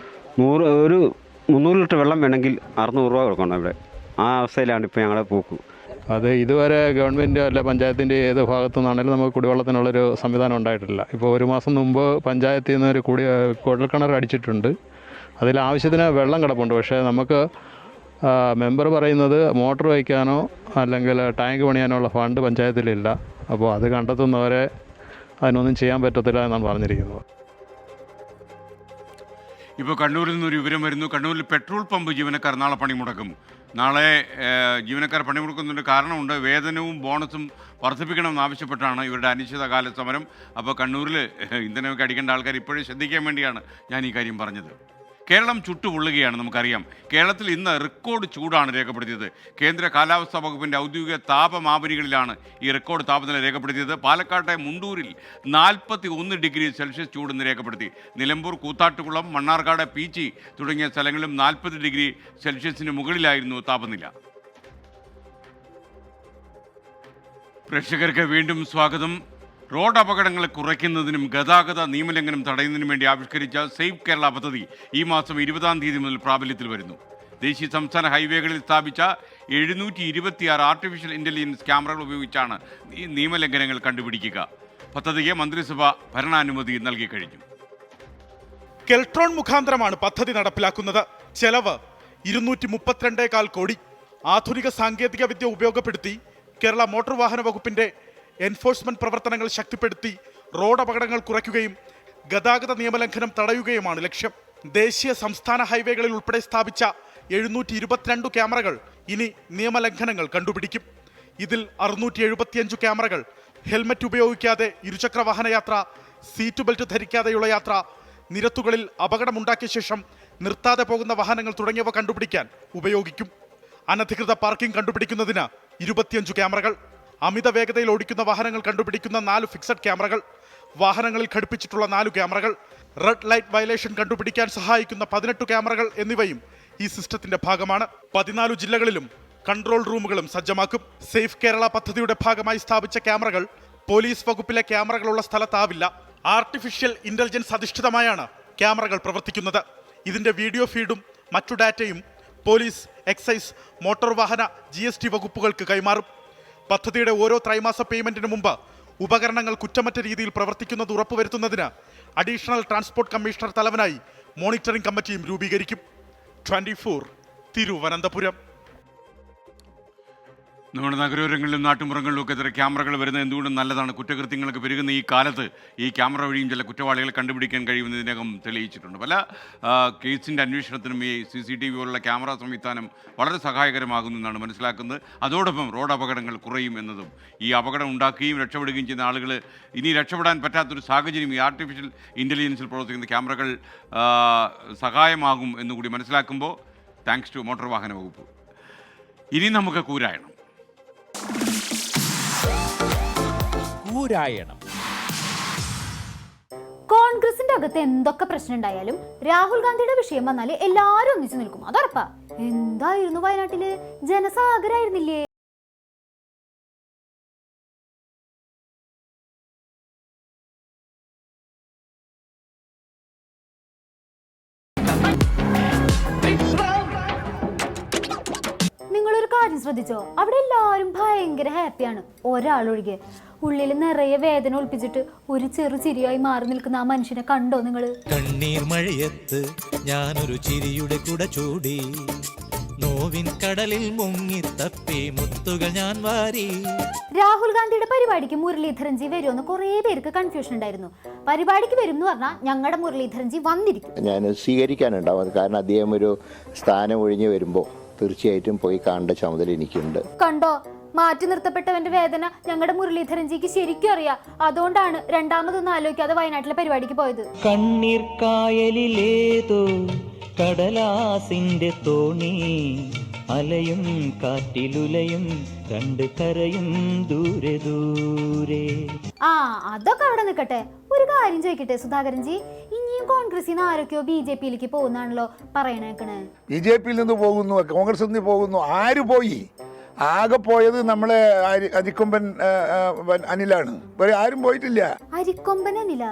300 ലിറ്റർ വെള്ളം വേണമെങ്കിൽ 600 രൂപ കൊടുക്കണം ഇവിടെ. ആ അവസ്ഥയിലാണ് ഇപ്പോൾ ഞങ്ങളുടെ പോക്ക്. അത് ഇതുവരെ ഗവൺമെൻറ് അല്ല പഞ്ചായത്തിൻ്റെ ഏത് ഭാഗത്തു നിന്നാണെങ്കിലും നമുക്ക് കുടിവെള്ളത്തിനുള്ളൊരു സംവിധാനം ഉണ്ടായിട്ടില്ല. ഇപ്പോൾ 1 മാസം മുമ്പ് പഞ്ചായത്തിൽ നിന്ന് ഒരു കുഴൽക്കിണർ അടിച്ചിട്ടുണ്ട്. അതിൽ ആവശ്യത്തിന് വെള്ളം കിടപ്പുണ്ട്. പക്ഷേ നമുക്ക് മെമ്പർ പറയുന്നത് മോട്ടോർ വയ്ക്കാനോ അല്ലെങ്കിൽ ടാങ്ക് പണിയാനോ ഉള്ള ഫണ്ട് പഞ്ചായത്തിലില്ല. അപ്പോൾ അത് കണ്ടെത്തുന്നവരെ അതിനൊന്നും ചെയ്യാൻ പറ്റത്തില്ല എന്നാണ് പറഞ്ഞിരിക്കുന്നത്. ഇപ്പോൾ കണ്ണൂരിൽ നിന്നൊരു വിവരം വരുന്നു. കണ്ണൂരിൽ പെട്രോൾ പമ്പ് ജീവനക്കാർ നാളെ പണിമുടക്കും. നാളെ ജീവനക്കാർ പണിമുടക്കുന്നതിൻ്റെ കാരണമുണ്ട്. വേതനവും ബോണസും വർദ്ധിപ്പിക്കണമെന്ന് ആവശ്യപ്പെട്ടാണ് ഇവരുടെ അനിശ്ചിതകാല സമരം. അപ്പോൾ കണ്ണൂരിൽ ഇന്ധനമൊക്കെ അടിക്കേണ്ട ആൾക്കാർ ഇപ്പോഴും ശ്രദ്ധിക്കാൻ വേണ്ടിയാണ് ഞാൻ ഈ കാര്യം പറഞ്ഞത്. കേരളം ചുട്ടുപൊള്ളുകയാണ്. നമുക്കറിയാം, കേരളത്തിൽ ഇന്ന് റെക്കോർഡ് ചൂടാണ് രേഖപ്പെടുത്തിയത്. കേന്ദ്ര കാലാവസ്ഥാ വകുപ്പിൻ്റെ ഔദ്യോഗിക താപമാപനികളിലാണ് ഈ റെക്കോർഡ് താപനില രേഖപ്പെടുത്തിയത്. പാലക്കാട്ടെ മുണ്ടൂരിൽ 41 ഡിഗ്രി സെൽഷ്യസ് ചൂടെന്ന് രേഖപ്പെടുത്തി. നിലമ്പൂർ, കൂത്താട്ടുകുളം, മണ്ണാർക്കാട്, പീച്ചി തുടങ്ങിയ സ്ഥലങ്ങളിലും 40 ഡിഗ്രി സെൽഷ്യസിന് മുകളിലായിരുന്നു താപനില. പ്രേക്ഷകർക്ക് വീണ്ടും സ്വാഗതം. റോഡ് അപകടങ്ങൾ കുറയ്ക്കുന്നതിനും ഗതാഗത നിയമലംഘനം തടയുന്നതിനും വേണ്ടി ആവിഷ്കരിച്ച സേവ് കേരള പദ്ധതി ഈ മാസം 20-ാം തീയതി മുതൽ പ്രാബല്യത്തിൽ വരുന്നു. ദേശീയ സംസ്ഥാന ഹൈവേകളിൽ സ്ഥാപിച്ച 726 ആർട്ടിഫിഷ്യൽ ഇൻ്റലിജൻസ് ക്യാമറകൾ ഉപയോഗിച്ചാണ് ഈ നിയമലംഘനങ്ങൾ കണ്ടുപിടിക്കുക. പദ്ധതിക്ക് മന്ത്രിസഭ ഭരണാനുമതി നൽകി കഴിഞ്ഞു. കെൽട്രോൺ മുഖാന്തരമാണ് പദ്ധതി നടപ്പിലാക്കുന്നത്. ചെലവ് 232.4 കോടി. ആധുനിക സാങ്കേതിക വിദ്യ ഉപയോഗപ്പെടുത്തി കേരള മോട്ടോർ വാഹന വകുപ്പിന്റെ എൻഫോഴ്സ്മെന്റ് പ്രവർത്തനങ്ങൾ ശക്തിപ്പെടുത്തി റോഡ് അപകടങ്ങൾ കുറയ്ക്കുകയും ഗതാഗത നിയമലംഘനം തടയുകയുമാണ് ലക്ഷ്യം. ദേശീയ സംസ്ഥാന ഹൈവേകളിൽ ഉൾപ്പെടെ സ്ഥാപിച്ച 722 ക്യാമറകൾ ഇനി നിയമലംഘനങ്ങൾ കണ്ടുപിടിക്കും. ഇതിൽ 675 ക്യാമറകൾ ഹെൽമറ്റ് ഉപയോഗിക്കാതെ ഇരുചക്ര വാഹനയാത്ര, സീറ്റ് ബെൽറ്റ് ധരിക്കാതെയുള്ള യാത്ര, നിരത്തുകളിൽ അപകടമുണ്ടാക്കിയ ശേഷം നിർത്താതെ പോകുന്ന വാഹനങ്ങൾ തുടങ്ങിയവ കണ്ടുപിടിക്കാൻ ഉപയോഗിക്കും. അനധികൃത പാർക്കിംഗ് കണ്ടുപിടിക്കുന്നതിന് 25 ക്യാമറകൾ, അമിത വേഗതയിൽ ഓടിക്കുന്ന വാഹനങ്ങൾ കണ്ടുപിടിക്കുന്ന 4 ഫിക്സഡ് ക്യാമറകൾ, വാഹനങ്ങളിൽ ഘടിപ്പിച്ചിട്ടുള്ള 4 ക്യാമറകൾ, റെഡ് ലൈറ്റ് വയലേഷൻ കണ്ടുപിടിക്കാൻ സഹായിക്കുന്ന 18 ക്യാമറകൾ എന്നിവയും ഈ സിസ്റ്റത്തിന്റെ ഭാഗമാണ്. 14 ജില്ലകളിലും കൺട്രോൾ റൂമുകളും സജ്ജമാക്കും. സേഫ് കേരള പദ്ധതിയുടെ ഭാഗമായി സ്ഥാപിച്ച ക്യാമറകൾ പോലീസ് വകുപ്പിലെ ക്യാമറകളുള്ള സ്ഥലത്താവില്ല. ആർട്ടിഫിഷ്യൽ ഇന്റലിജൻസ് അധിഷ്ഠിതമായാണ് ക്യാമറകൾ പ്രവർത്തിക്കുന്നത്. ഇതിന്റെ വീഡിയോ ഫീഡും മറ്റു ഡാറ്റയും പോലീസ്, എക്സൈസ്, മോട്ടോർ വാഹന, GST വകുപ്പുകൾക്ക് കൈമാറും. പദ്ധതിയുടെ ഓരോ ത്രൈമാസ പേയ്മെന്റിന് മുമ്പ് ഉപകരണങ്ങൾ കുറ്റമറ്റ രീതിയിൽ പ്രവർത്തിക്കുന്നത് ഉറപ്പുവരുത്തുന്നതിന് അഡീഷണൽ ട്രാൻസ്പോർട്ട് കമ്മീഷണർ തലവനായി മോണിറ്ററിംഗ് കമ്മിറ്റിയും രൂപീകരിക്കും. 24 തിരുവനന്തപുരം. നമ്മുടെ നഗരോരങ്ങളിലും നാട്ടുമ്പുറങ്ങളിലും ഒക്കെ ഇത്തരം ക്യാമറകൾ വരുന്നത് എന്തുകൊണ്ടും നല്ലതാണ്. കുറ്റകൃത്യങ്ങളൊക്കെ പെരുകുന്ന ഈ കാലത്ത് ഈ ക്യാമറ വഴിയും ചില കുറ്റവാളികളെ കണ്ടുപിടിക്കാൻ കഴിയുമെന്ന് ഇതിനകം തെളിയിച്ചിട്ടുണ്ട്. പല കേസിൻ്റെ അന്വേഷണത്തിനും ഈ CCTV പോലുള്ള ക്യാമറ സംവിധാനം വളരെ സഹായകരമാകുന്നു എന്നാണ് മനസ്സിലാക്കുന്നത്. അതോടൊപ്പം റോഡ് അപകടങ്ങൾ കുറയും എന്നതും, ഈ അപകടം ഉണ്ടാക്കുകയും രക്ഷപ്പെടുകയും ചെയ്യുന്ന ആളുകൾ ഇനി രക്ഷപ്പെടാൻ പറ്റാത്തൊരു സാഹചര്യം ഈ ആർട്ടിഫിഷ്യൽ ഇൻ്റലിജൻസിൽ പ്രവർത്തിക്കുന്ന ക്യാമറകൾ സഹായമാകും എന്നുകൂടി മനസ്സിലാക്കുമ്പോൾ താങ്ക്സ് ടു മോട്ടോർ വാഹന വകുപ്പ്. ഇനി നമുക്ക് കൂരായണം. കോൺഗ്രസിന്റെ അകത്ത് എന്തൊക്കെ പ്രശ്നം ഉണ്ടായാലും രാഹുൽ ഗാന്ധിയുടെ വിഷയം വന്നാല് എല്ലാരും ഒന്നിച്ചു നിൽക്കും, അതുറപ്പാ. എന്തായിരുന്നു വയനാട്ടില് ജനസാഗരായിരുന്നില്ലേ? നിങ്ങളൊരു കാര്യം ശ്രദ്ധിച്ചോ? അവിടെ എല്ലാവരും ഭയങ്കര ഹാപ്പിയാണ്, ഒരാളൊഴികെ. ഉള്ളിൽ നിറയെ വേദന ഒളിപ്പിച്ചിട്ട് ഒരു ചെറു ചിരിയായി മാറി നിൽക്കുന്ന ആ മനുഷ്യനെ കണ്ടോ നിങ്ങള്? കണ്ണീർ മഴയത്ത് ഞാനൊരു ചിരിയുടെ കുട ചൂടി, നോവിൻ കടലിൽ മുങ്ങി തപ്പി മുത്തുകൾ ഞാൻ വാരി. രാഹുൽ ഗാന്ധിയുടെ പരിപാടിക്ക് മുരളീധരൻജി വരുമെന്ന് കുറേ പേർക്ക് കൺഫ്യൂഷൻ ഉണ്ടായിരുന്നു. പരിപാടിക്ക് വരും എന്ന് പറഞ്ഞാൽ ഞങ്ങളുടെ മുരളീധരൻജി വന്നിരിക്കും. ഞാൻ സ്വീകരിക്കാനുണ്ടാവും, കാരണം അദ്ദേഹം ഒരു സ്ഥാനം ഒഴിഞ്ഞു വരുമ്പോൾ തീർച്ചയായിട്ടും പോയി കാണേണ്ട ചുമതല എനിക്കുണ്ട്. കണ്ടോ, മാറ്റി നിർത്തപ്പെട്ടവന്റെ വേദന ഞങ്ങളുടെ മുരളീധരൻജിക്ക് ശരിക്കും അറിയാം. അതുകൊണ്ടാണ് രണ്ടാമതൊന്നും ആലോചിക്കാതെ വയനാട്ടിലെ പരിപാടിക്ക് പോയത്. കണ്ണീർ കായലിലേതോ കടലാസിന്റെ തോണി, അലയും കാറ്റിലുലയും രണ്ട് കരയും ദൂരെ ദൂരെ. അതൊക്കെ അവിടെ നിൽക്കട്ടെ. ഒരു കാര്യം ചോദിക്കട്ടെ സുധാകരൻജി, ഇനിയും കോൺഗ്രസിൽ നിന്ന് ആരൊക്കെയോ BJP-യിലേക്ക് പോകുന്നാണല്ലോ പറയണേക്കണേ. BJP-യിൽ നിന്ന് പോകുന്നു, കോൺഗ്രസിൽ നിന്ന് പോകുന്നു. ആര് പോയി? ആകെ പോയത് നമ്മളെ അരിക്കൊമ്പൻ അനിലാണ്. വേറെ ആരും പോയിട്ടില്ല. അരിക്കൊമ്പൻ അനില?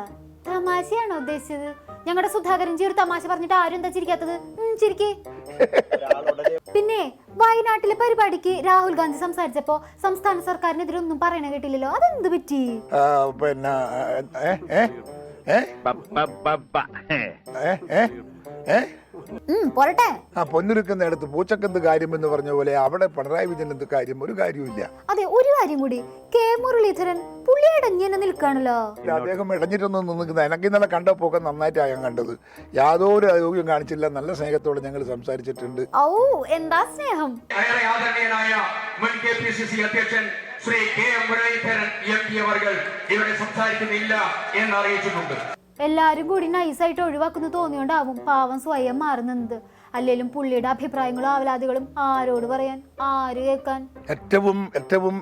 തമാശയാണോ ഉദ്ദേശിച്ചത്? ഞങ്ങളുടെ സുധാകരൻജി ഒരു തമാശ പറഞ്ഞിട്ട് ആരും എന്താ ചിരിക്കാത്തത്? ചിരിക്കേ. പിന്നെ വയനാട്ടിലെ പരിപാടിക്ക് രാഹുൽ ഗാന്ധി സംസാരിച്ചപ്പോ സംസ്ഥാന സർക്കാരിനെതിരെ ഒന്നും പറയണ കേട്ടില്ലല്ലോ, അതെന്ത് പറ്റി? പോരട്ടെ. പൊന്നുരുക്കുന്നിടത്ത് പൂച്ചക്കെന്ത് കാര്യം എന്ന് പറഞ്ഞ പോലെ അവിടെ പിണറായി വിജയൻ എന്ത് കാര്യം? ഒരു കാര്യമില്ല. അതെ, ഒരു കാര്യം കൂടി, കെ മുരളീധരൻ പുള്ളി ഇടഞ്ഞെന്നെ നിൽക്കാണല്ലോ. അദ്ദേഹം ഇടഞ്ഞിട്ടൊന്നും നിൽക്കുന്നത് എനിക്ക് ഇന്നലെ കണ്ടപ്പോ നന്നായിട്ടാണ് ഞാൻ കണ്ടത്. യാതൊരു അയോഗ്യം കാണിച്ചില്ല. നല്ല സ്നേഹത്തോടെ ഞങ്ങൾ സംസാരിച്ചിട്ടുണ്ട്. ഔ, എന്താ സ്നേഹം! മുൻ KPCC അധ്യക്ഷൻ ശ്രീ കെ മുരളീധരൻ MP അവർകൾ ഇവിടെ സംസാരിക്കുന്നില്ല എന്ന് അറിയിച്ചിട്ടുണ്ട്. എല്ലാരും കൂടി നൈസായിട്ട് ഒഴിവാക്കുന്നു തോന്നിയോണ്ടാവും പാവം സ്വയം മാറുന്നത്. അല്ലെങ്കിലും പുള്ളിയുടെ അഭിപ്രായങ്ങളും ആവലാതികളും ആരോട് പറയാൻ, ആര് കേൾക്കാൻ?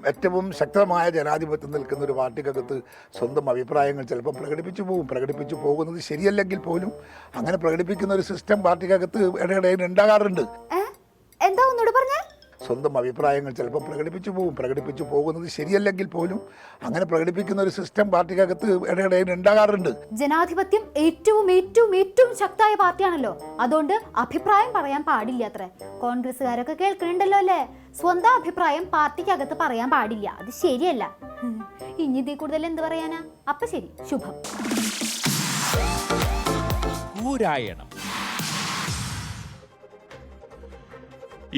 ഏറ്റവും ശക്തമായ ജനാധിപത്യം നിൽക്കുന്ന ഒരു പാർട്ടിക്കകത്ത് സ്വന്തം അഭിപ്രായങ്ങൾ ചിലപ്പോൾ പ്രകടിപ്പിച്ചു പോകുന്നത് ശരിയല്ലെങ്കിൽ പോലും അങ്ങനെ പ്രകടിപ്പിക്കുന്ന ഒരു സിസ്റ്റം പാർട്ടിക്കകത്ത് ഇടയിടയിൽ ഉണ്ടാകാറുണ്ട്. എന്താ ഒന്നുകൂടെ പറഞ്ഞേ? സ്വന്തം അഭിപ്രായങ്ങൾ ചിലപ്പോൾ പ്രകടിപ്പിച്ചു പോകുന്നത് ശരിയല്ലെങ്കിൽ പോലും അങ്ങനെ പ്രകടിപ്പിക്കുന്ന ഒരു സിസ്റ്റം പാർട്ടിക്കകത്ത് ഇടയിടയിൽ ഉണ്ടാകാറുണ്ട്. ജനാധിപത്യം ഏറ്റവും ശക്തമായ പാർട്ടിയാണല്ലോ, അതുകൊണ്ട് അഭിപ്രായം പറയാൻ പാടില്ല അത്ര. കോൺഗ്രസ്സുകാരൊക്കെ കേൾക്കുന്നുണ്ടല്ലോ അല്ലേ? സ്വന്തം അഭിപ്രായം പാർട്ടിക്കകത്ത് പറയാൻ പാടില്ല, അത് ശരിയല്ല. ഇനി ഇതിൽ കൂടുതൽ എന്ത് പറയാനാ? അപ്പൊ ശരി, ശുഭം.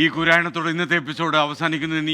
ഈ കുരായണത്തോടെ ഇന്നത്തെ എപ്പിസോഡ് അവസാനിക്കുന്നു.